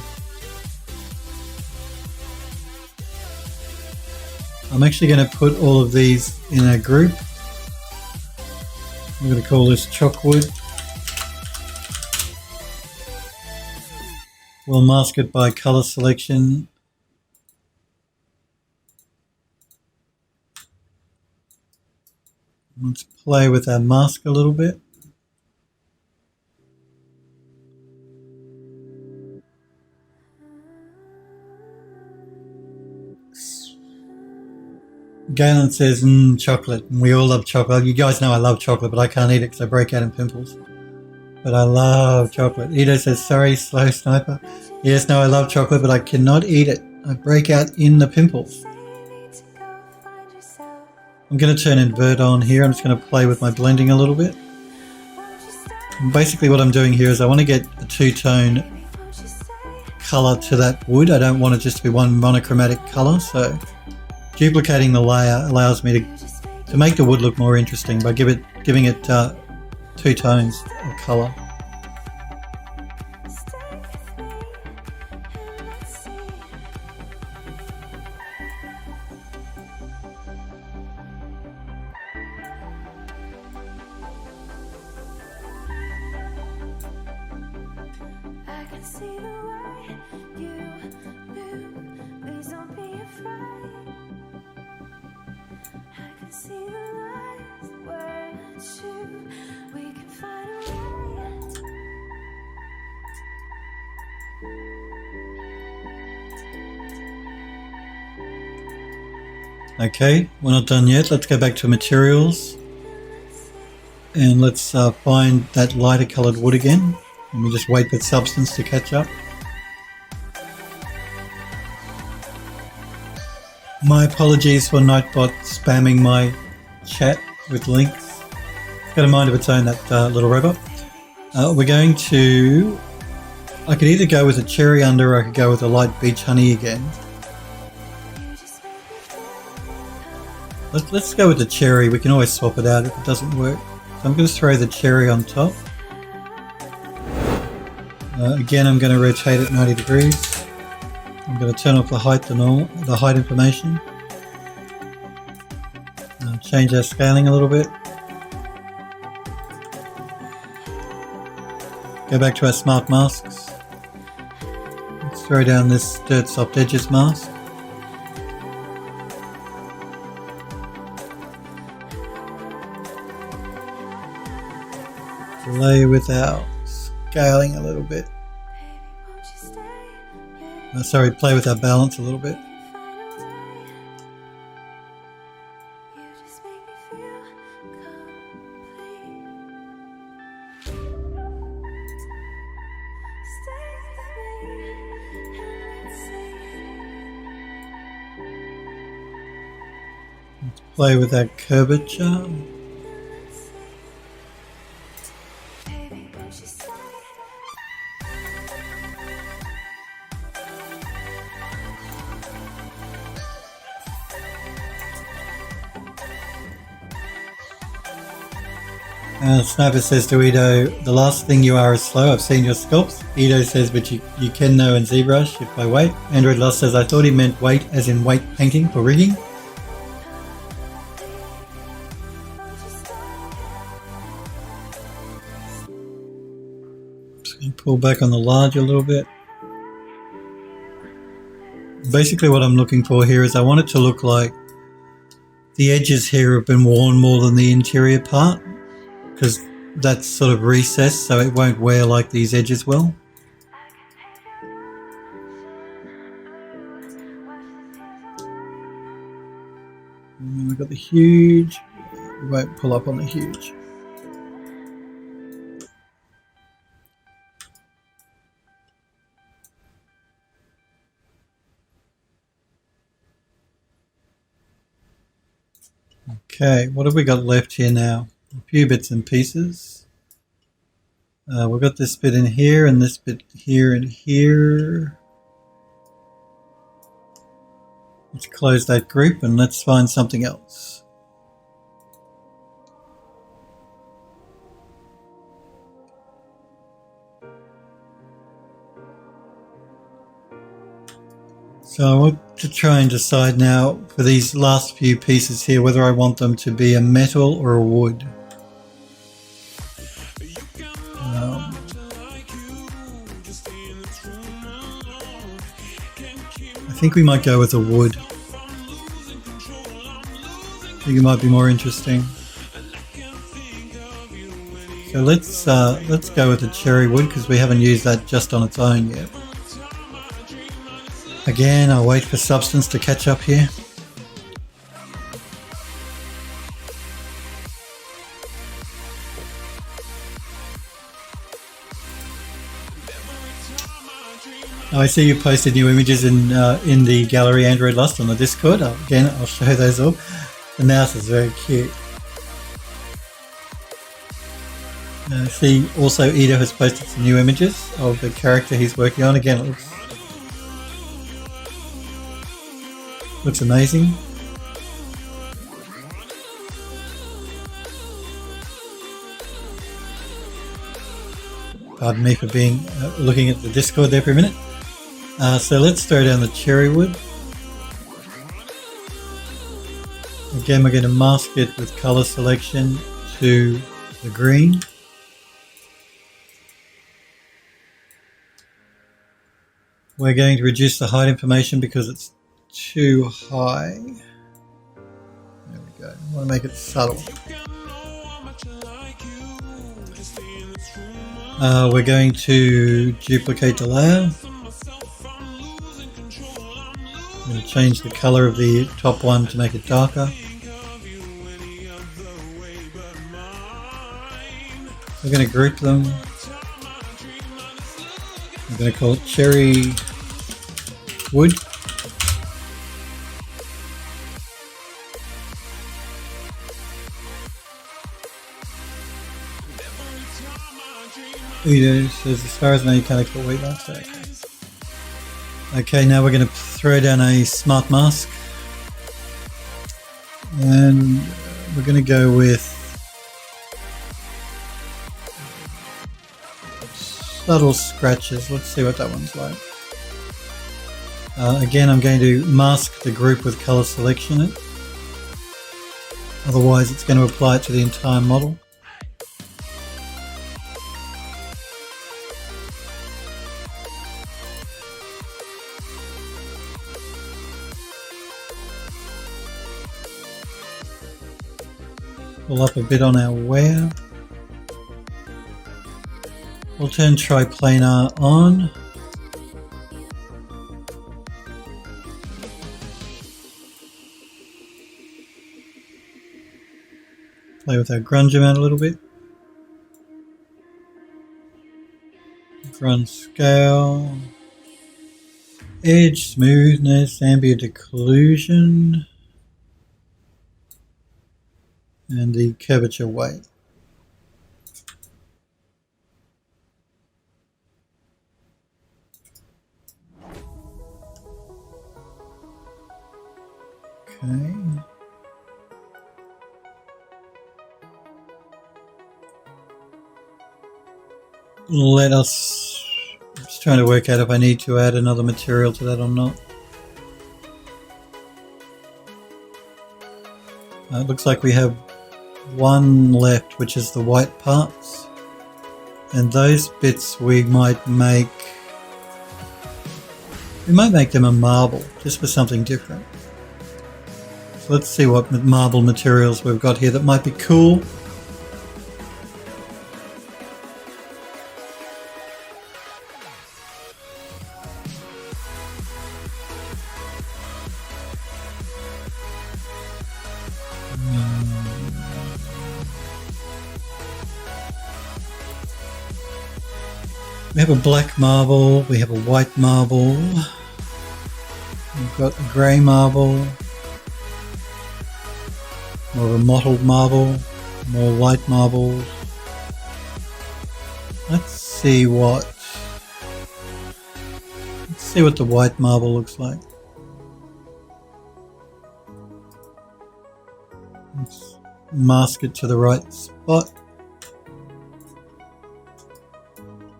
A: I'm actually going to put all of these in a group. I'm going to call this Chockwood. We'll mask it by color selection. Let's play with our mask a little bit. Galen says, chocolate. And we all love chocolate. You guys know I love chocolate, but I can't eat it because I break out in pimples. But I love chocolate. Edo says, sorry, slow sniper. Yes, no, I love chocolate, but I cannot eat it. I break out in the pimples. I'm going to turn invert on here. I'm just going to play with my blending a little bit. And basically what I'm doing here is I want to get a two-tone color to that wood. I don't want it just to be one monochromatic color, so duplicating the layer allows me to make the wood look more interesting by giving it two tones of color.
B: I can see the way you move. Please don't be afraid. I can see the lights were true. We can find a way.
A: Okay, we're not done yet. Let's go back to materials and let's find that lighter colored wood again. And we just wait for substance to catch up. My apologies for Nightbot spamming my chat with links. It's got a mind of its own, that little robot. We're going to... I could either go with a cherry under or I could go with a light beach honey again. Let's go with the cherry. We can always swap it out if it doesn't work. So I'm going to throw the cherry on top. Again, I'm going to rotate it 90 degrees. I'm going to turn off the height information. Change our scaling a little bit. Go back to our smart masks. Let's throw down this dirt soft edges mask. Delay without scaling a little bit. Sorry, play with our balance a little bit. Let's play with that curvature. Sniper says to Edo, the last thing you are is slow. I've seen your sculpts. Edo says, but you can know in ZBrush if by weight. Android Lost says, I thought he meant weight as in weight painting for rigging. Just going to pull back on the large a little bit. Basically what I'm looking for here is I want it to look like the edges here have been worn more than the interior part, because that's sort of recessed, so it won't wear like these edges will. And we've got the huge, we won't pull up on the huge. Okay, what have we got left here now? A few bits and pieces. We've got this bit in here and this bit here and here. Let's close that group and let's find something else. So I want to try and decide now for these last few pieces here whether I want them to be a metal or a wood. I think we might go with a wood. I think it might be more interesting. So let's go with the cherry wood because we haven't used that just on its own yet. Again, I'll wait for substance to catch up here. I see you posted new images in the gallery Android Lost on the Discord. Again, I'll show those all. The mouse is very cute. I see also Edo has posted some new images of the character he's working on. Again, it looks amazing. Pardon me for being looking at the Discord there for a minute. So let's throw down the cherry wood. Again, we're going to mask it with color selection to the green. We're going to reduce the height information because it's too high. There we go. I want to make it subtle. We're going to duplicate the layer. I'm going to change the color of the top one to make it darker. We're going to group them. I'm going to call it cherry wood. Edo says, as far as I know, you can't export weight marks. Okay, now we're going to throw down a smart mask. And we're going to go with subtle scratches. Let's see what that one's like. Again, I'm going to mask the group with color selection. Otherwise, it's going to apply it to the entire model. Pull up a bit on our wear. We'll turn triplanar on. Play with our grunge amount a little bit. Grunge scale. Edge, smoothness, ambient occlusion. And the curvature weight. Okay. Let us, I'm just trying to work out if I need to add another material to that or not. It looks like we have one left, which is the white parts, and those bits we might make them a marble, just for something different. So let's see what marble materials we've got here that might be cool. We have a black marble, we have a white marble, we've got a grey marble, more of a mottled marble, more white marbles. Let's see what the white marble looks like. Let's mask it to the right spot.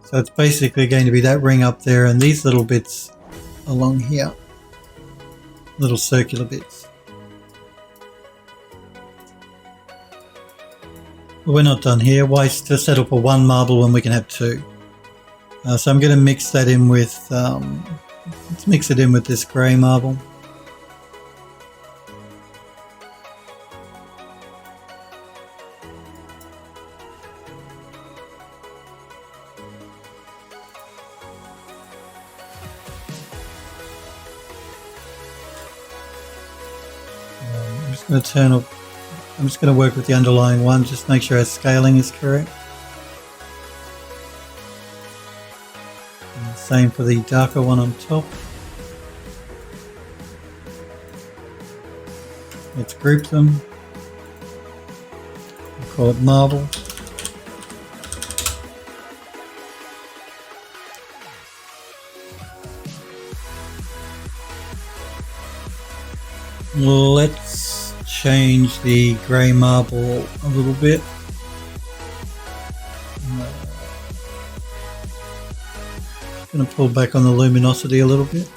A: So it's basically going to be that ring up there and these little bits along here. Little circular bits. But we're not done here. Why to settle for one marble when we can have two? So I'm going to mix that in with, let's mix it in with this grey marble. I'm just going to work with the underlying one, just make sure our scaling is correct. And same for the darker one on top. Let's group them. We'll call it marble. Let's change the grey marble a little bit. Going to pull back on the luminosity a little bit.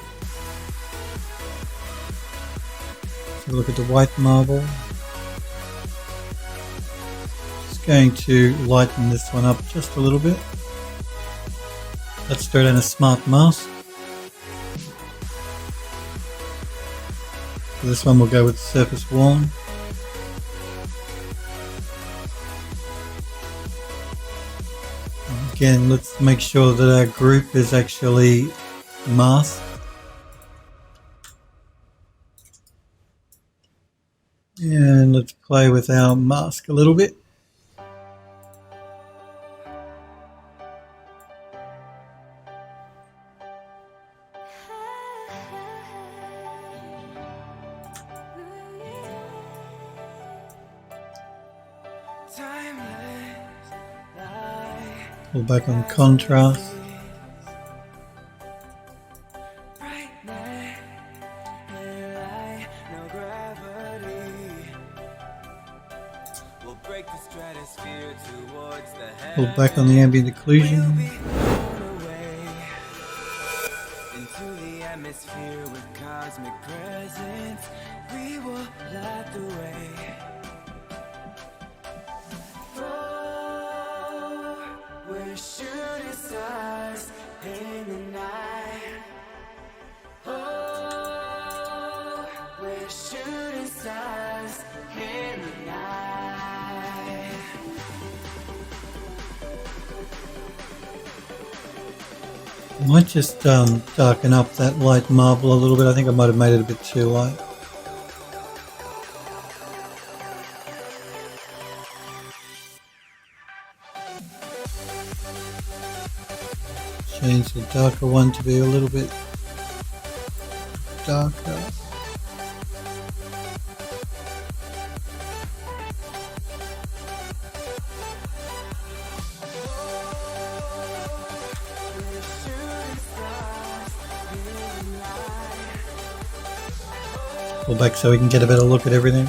A: So look at the white marble. Just going to lighten this one up just a little bit. Let's throw down a smart mask. For this one we'll go with surface worn. Again, let's make sure that our group is actually masked. And let's play with our mask a little bit. Pull back on contrast. Pull back on the ambient occlusion.
C: to the atmosphere with cosmic presence. We will light the way. Oh, we're shooting stars in the night. Oh, we're shooting stars in the night.
A: I might just darken up that light marble a little bit. I think I might have made it a bit too light. Change the darker one to be a little bit darker. Pull back so we can get a better look at everything.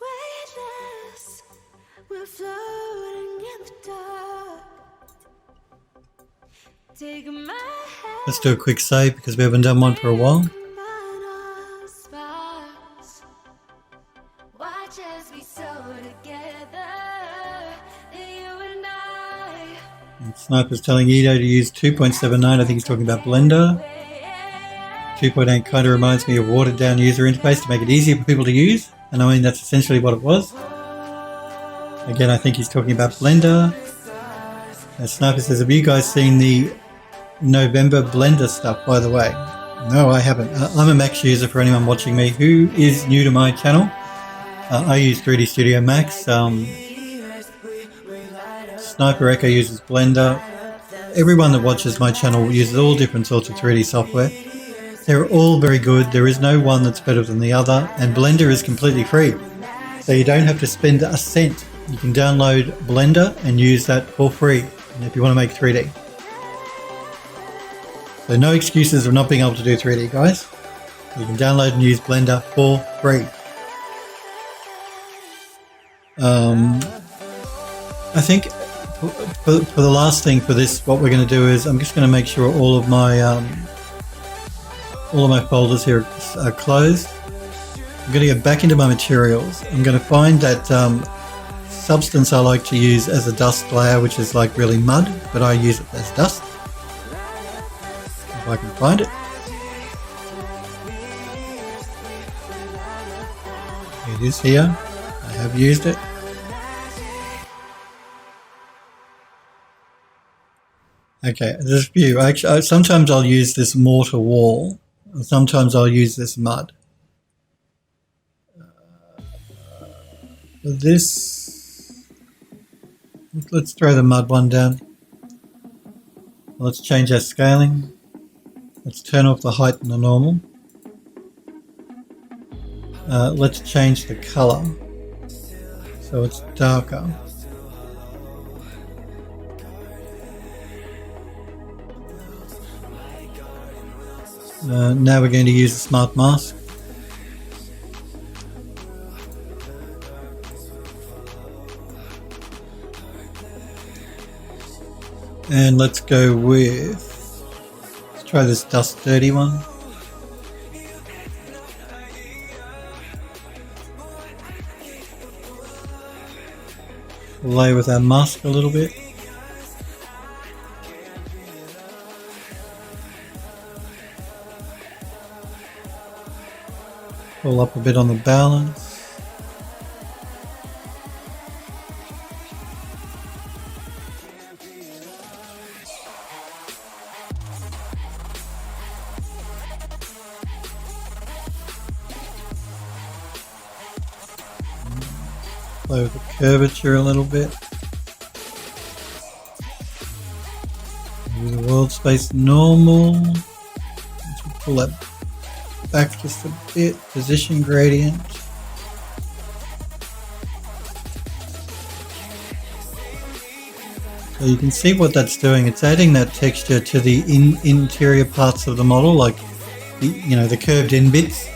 B: Weightless, we're floating in the dark. Take my hand,
A: Let's do a quick save because we haven't done one for a while.
B: combine our sparks. Watch as we sew together, you and I.
A: And Sniper's telling Edo to use 2.79. I think he's talking about Blender. 2.8 kind of reminds me of watered down user interface to make it easier for people to use. And I mean, that's essentially what it was. Again, I think he's talking about Blender. And Sniper says, have you guys seen the November Blender stuff, by the way? No, I haven't. I'm a Max user for anyone watching me who is new to my channel. I use 3D Studio Max. Sniper Echo uses Blender. Everyone that watches my channel uses all different sorts of 3D software. They're all very good. There is no one that's better than the other. And Blender is completely free. So you don't have to spend a cent. You can download Blender and use that for free. And if you want to make 3D. So no excuses of not being able to do 3D, guys. You can download and use Blender for free. I think for the last thing for this, what we're going to do is I'm just going to make sure all of my folders here are closed. I'm going to go back into my materials. I'm going to find that substance I like to use as a dust layer, which is like really mud, but I use it as dust. If I can find it. It is here. I have used it. Okay, there's a few. Actually, sometimes I'll use this mortar wall. Sometimes I'll use this mud. Let's throw the mud one down. Let's change our scaling. Let's turn off the height and the normal. Let's change the color so it's darker. Now we're going to use the smart mask. And let's go with, let's try this dust dirty one. Lay with our mask a little bit. Pull up a bit on the balance. Play with the curvature a little bit. Do the world space normal. Pull that back just a bit. Position gradient. So you can see what that's doing. It's adding that texture to the interior parts of the model, like the curved in bits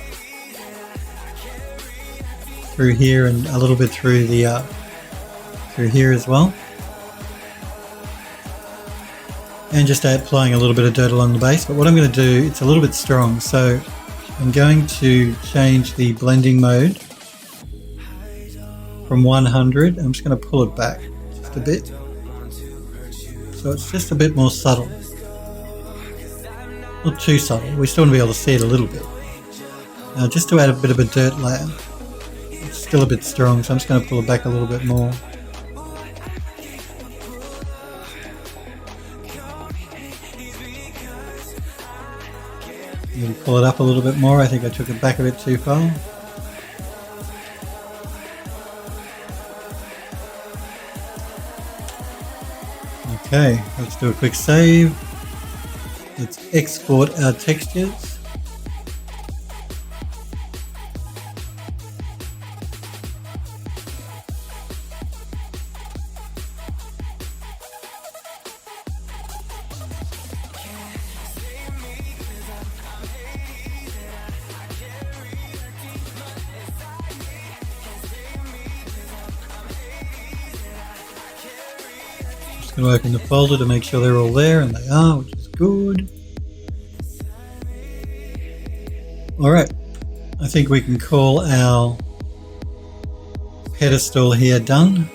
A: through here and a little bit through the through here as well. And just applying a little bit of dirt along the base. But what I'm going to do, it's a little bit strong, so I'm going to change the blending mode from 100. I'm just going to pull it back just a bit, so it's just a bit more subtle. Not too subtle, we still want to be able to see it a little bit. Now just to add a bit of a dirt layer, it's still a bit strong, so I'm just going to pull it back a little bit more. Maybe pull it up a little bit more. I think I took it back a bit too far. Okay, let's do a quick save. Let's export our textures. Going to open the folder to make sure they're all there, and they are, which is good. Alright, I think we can call our pedestal here done.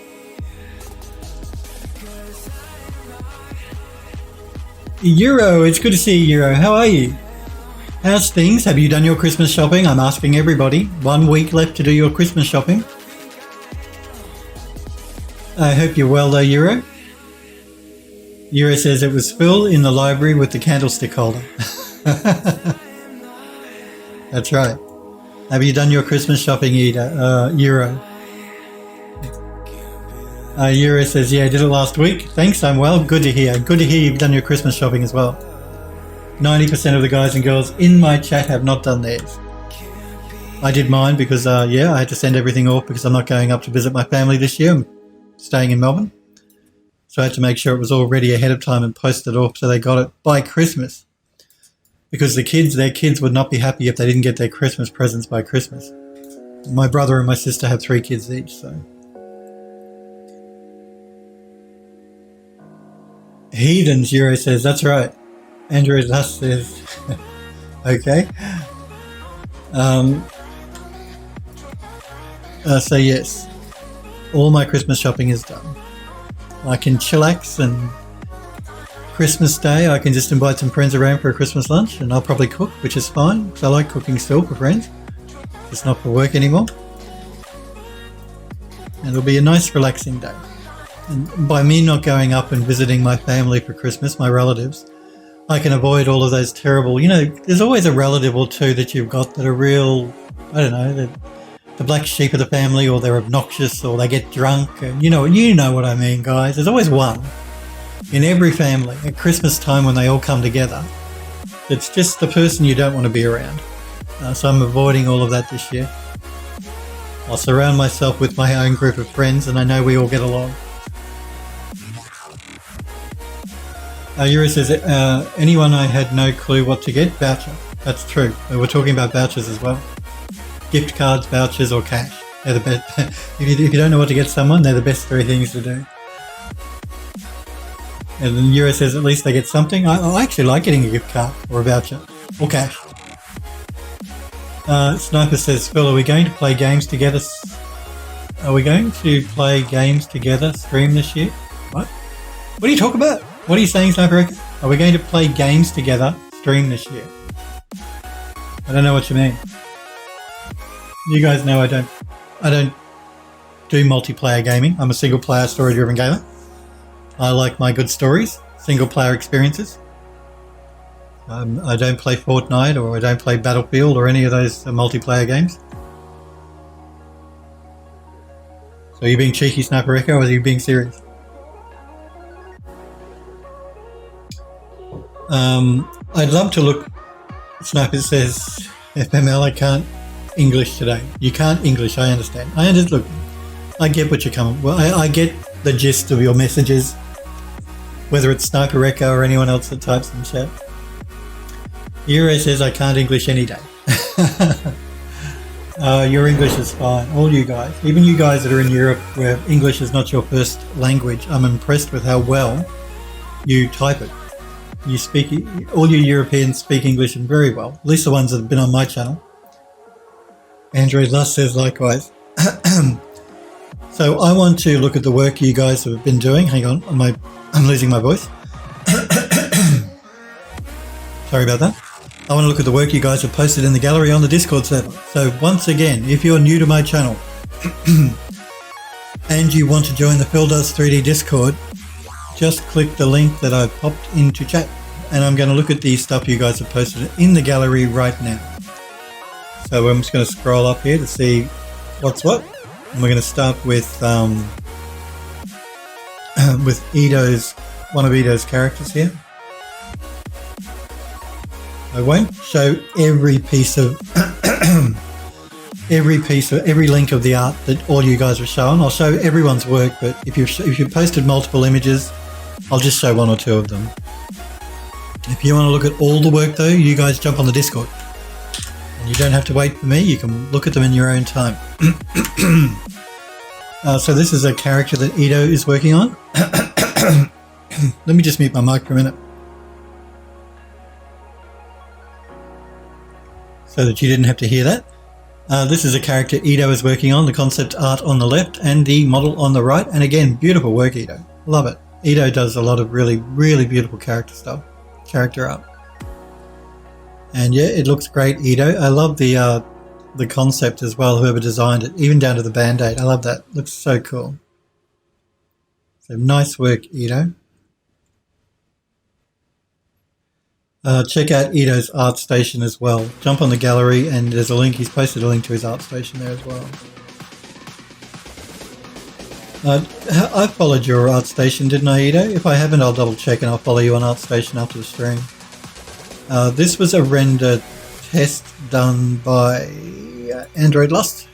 A: Euro, it's good to see you, Euro. How are you? How's things? Have you done your Christmas shopping? I'm asking everybody. 1 week left to do your Christmas shopping. I hope you're well though, Euro. Euro says it was Phil in the library with the candlestick holder. That's right. Have you done your Christmas shopping, Euro? Euro says, yeah, I did it last week. Thanks, I'm well. Good to hear. Good to hear you've done your Christmas shopping as well. 90% of the guys and girls in my chat have not done theirs. I did mine because, yeah, I had to send everything off because I'm not going up to visit my family this year. I'm staying in Melbourne. So I had to make sure it was all ready ahead of time and posted off so they got it by Christmas. Because their kids would not be happy if they didn't get their Christmas presents by Christmas. My brother and my sister have 3 kids each, so. Heathens, Euro says, that's right. Andrew Dust says, okay. So yes, all my Christmas shopping is done. I can chillax, and Christmas Day I can just invite some friends around for a Christmas lunch, and I'll probably cook, which is fine because I like cooking still for friends. It's not for work anymore. And it'll be a nice relaxing day. And by me not going up and visiting my family for Christmas, my relatives, I can avoid all of those terrible, there's always a relative or two that you've got that are real, I don't know, the black sheep of the family, or they're obnoxious, or they get drunk, and you know what I mean, guys. There's always one in every family at Christmas time when they all come together. It's just the person you don't want to be around. So I'm avoiding all of that this year. I'll surround myself with my own group of friends, and I know we all get along. Yuri says, anyone I had no clue what to get? Voucher. That's true. We're talking about vouchers as well. Gift cards, vouchers, or cash. They're the best. If you don't know what to get someone, they're the best 3 things to do. And then Euro says at least they get something. I actually like getting a gift card or a voucher or cash. Sniper says, Phil, are we going to play games together? Are we going to play games together stream this year? What? What are you talking about? What are you saying, Sniper? Are we going to play games together stream this year? I don't know what you mean. You guys know I don't do multiplayer gaming. I'm a single player story driven gamer. I like my good stories, single player experiences. I don't play Fortnite, or I don't play Battlefield or any of those multiplayer games. So are you being cheeky, Sniper Echo, or are you being serious? I'd love to look. Sniper says, FML, I can't English today. You can't English, I understand. Look, I get what you're coming. Well, I get the gist of your messages, whether it's Sniper Echo or anyone else that types in chat. Euro says I can't English any day. Your English is fine. All you guys, even you guys that are in Europe where English is not your first language, I'm impressed with how well you type it. You speak, all you Europeans speak English and very well, at least the ones that have been on my channel. Android Lust says likewise. So I want to look at the work you guys have been doing. Hang on, I'm losing my voice. Sorry about that. I want to look at the work you guys have posted in the gallery on the Discord server. So once again, if you're new to my channel and you want to join the Phil Does 3D Discord, just click the link that I've popped into chat, and I'm going to look at the stuff you guys have posted in the gallery right now. So I'm just going to scroll up here to see what's what, and we're going to start with one of Edo's characters here. I won't show every piece of every link of the art that all you guys are showing. I'll show everyone's work, but if you've posted multiple images, I'll just show one or two of them. If you want to look at all the work though, you guys jump on the Discord. And you don't have to wait for me, you can look at them in your own time. So this is a character that Edo is working on. Let me just mute my mic for a minute, so that you didn't have to hear that. This is a character Edo is working on, the concept art on the left and the model on the right. And again, beautiful work, Edo. Love it. Edo does a lot of really, really beautiful character art. And yeah, it looks great, Edo. I love the concept as well, whoever designed it, even down to the band-aid. I love that. Looks so cool. So nice work, Edo. Check out Edo's art station as well. Jump on the gallery and there's a link. He's posted a link to his art station there as well. I followed your art station, didn't I, Edo? If I haven't, I'll double check and I'll follow you on art station after the stream. This was a render test done by Android Lust.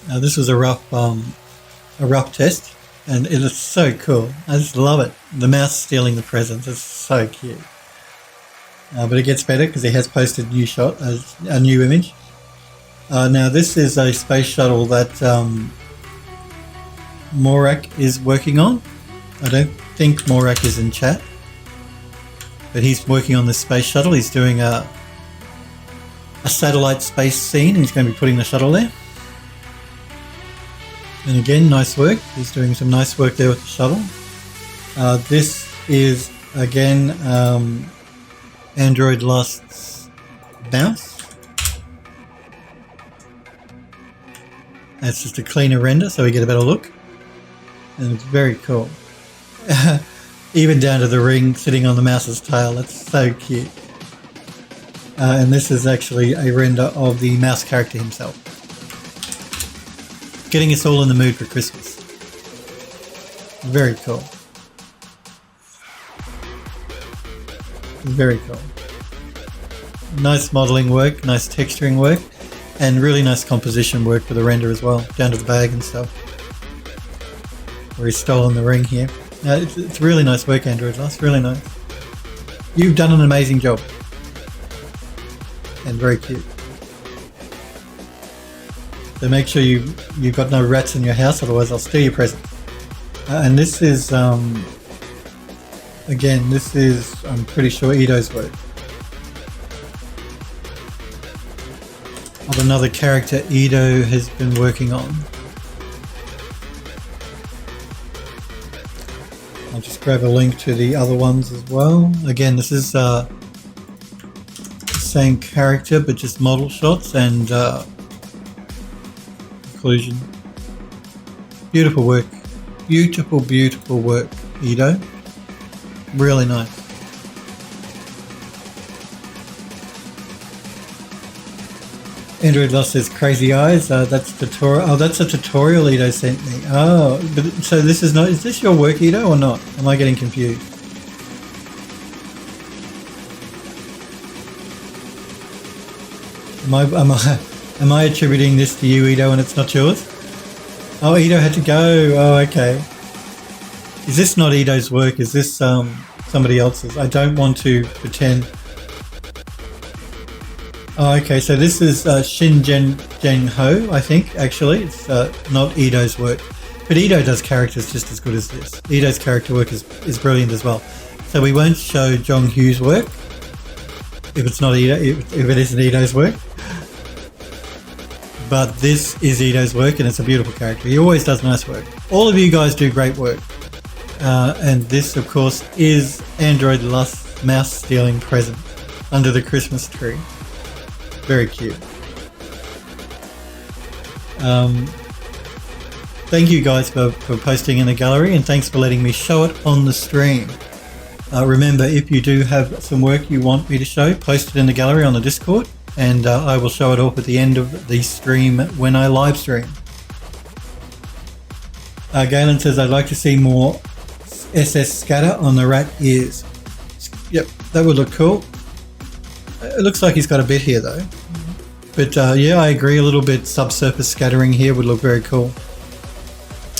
A: This was a rough test. And it is so cool. I just love it. The mouse stealing the presents. It's so cute. But it gets better because he has posted a new image. Now this is a space shuttle that Morak is working on. I don't think Morak is in chat, but he's working on this space shuttle. He's doing a satellite space scene. He's going to be putting the shuttle there. And again, nice work. He's doing some nice work there with the shuttle. This is, again, Android Lust's mouse. That's just a cleaner render, so we get a better look. And it's very cool. Even down to the ring sitting on the mouse's tail. That's so cute. And this is actually a render of the mouse character himself. Getting us all in the mood for Christmas. Very cool. Very cool. Nice modeling work, nice texturing work, and really nice composition work for the render as well, down to the bag and stuff. Where he's stolen the ring here. It's really nice work, Android Lust, really nice. You've done an amazing job. And very cute. So make sure you've got no rats in your house, otherwise I'll steal your present. And this is, again, this is, I'm pretty sure, Edo's work. Of another character Edo has been working on. I'll just grab a link to the other ones as well. Again, this is the same character, but just model shots and conclusion. Beautiful work. Beautiful, beautiful work, Edo. Really nice. Android Lost says crazy eyes. That's tutorial. Oh, that's a tutorial Edo sent me. Oh, but so this is not. Is this your work, Edo, or not? Am I getting confused? Am I attributing this to you, Edo, and it's not yours? Oh, Edo had to go. Oh, okay. Is this not Edo's work? Is this somebody else's? I don't want to pretend Oh, okay, so this is Shin Jeng Ho, I think, actually. It's not Ito's work. But Ito does characters just as good as this. Ito's character work is brilliant as well. So we won't show Jong Hu's work if it's not Ito, if it isn't Ito's work. But this is Ito's work, and it's a beautiful character. He always does nice work. All of you guys do great work. And this, of course, is Android Lust mouse stealing present under the Christmas tree. Very cute. Thank you guys for posting in the gallery, and thanks for letting me show it on the stream. Remember, if you do have some work you want me to show, post it in the gallery on the Discord, and I will show it off at the end of the stream when I live stream. Galen says, I'd like to see more SS scatter on the rat ears. Yep, that would look cool. It looks like he's got a bit here though. But yeah, I agree, a little bit subsurface scattering here would look very cool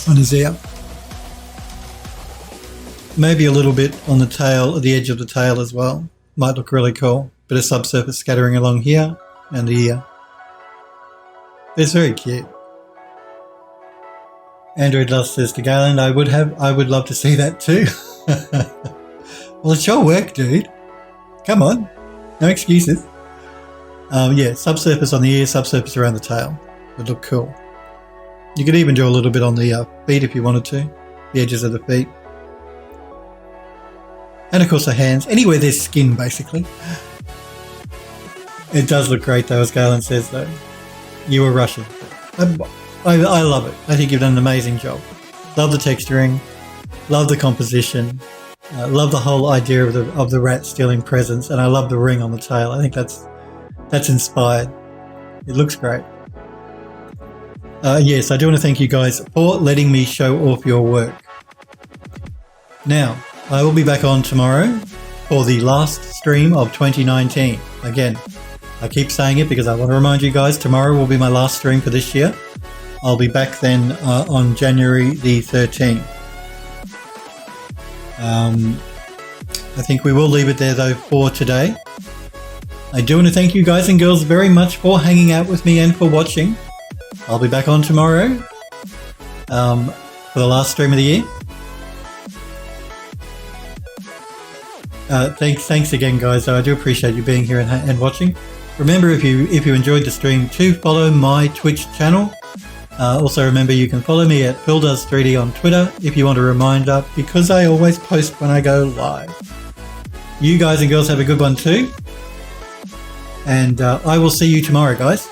A: on his ear. Maybe a little bit on the tail, the edge of the tail as well. Might look really cool. Bit of subsurface scattering along here and the ear. It's very cute. Android Love says to Galen, I would love to see that too. Well, it's your work, dude. Come on. No excuses. Yeah, subsurface on the ear, subsurface around the tail. Would look cool. You could even do a little bit on the feet if you wanted to. The edges of the feet. And of course the hands. Anywhere there's skin, basically. It does look great though, as Galen says though. You were rushing. I love it. I think you've done an amazing job. Love the texturing. Love the composition. Love the whole idea of the rat stealing presents, and I love the ring on the tail. I think that's inspired. It looks great. Yes, I do want to thank you guys for letting me show off your work. Now, I will be back on tomorrow for the last stream of 2019. Again, I keep saying it because I want to remind you guys, tomorrow will be my last stream for this year. I'll be back then on January the 13th. I think we will leave it there though for today. I do want to thank you guys and girls very much for hanging out with me and for watching. I'll be back on tomorrow for the last stream of the year. Thanks again, guys. I do appreciate you being here and watching. Remember, if you enjoyed the stream, to follow my Twitch channel. Also remember, you can follow me at PhilDoes3D on Twitter if you want a reminder, because I always post when I go live. You guys and girls have a good one too. And I will see you tomorrow, guys.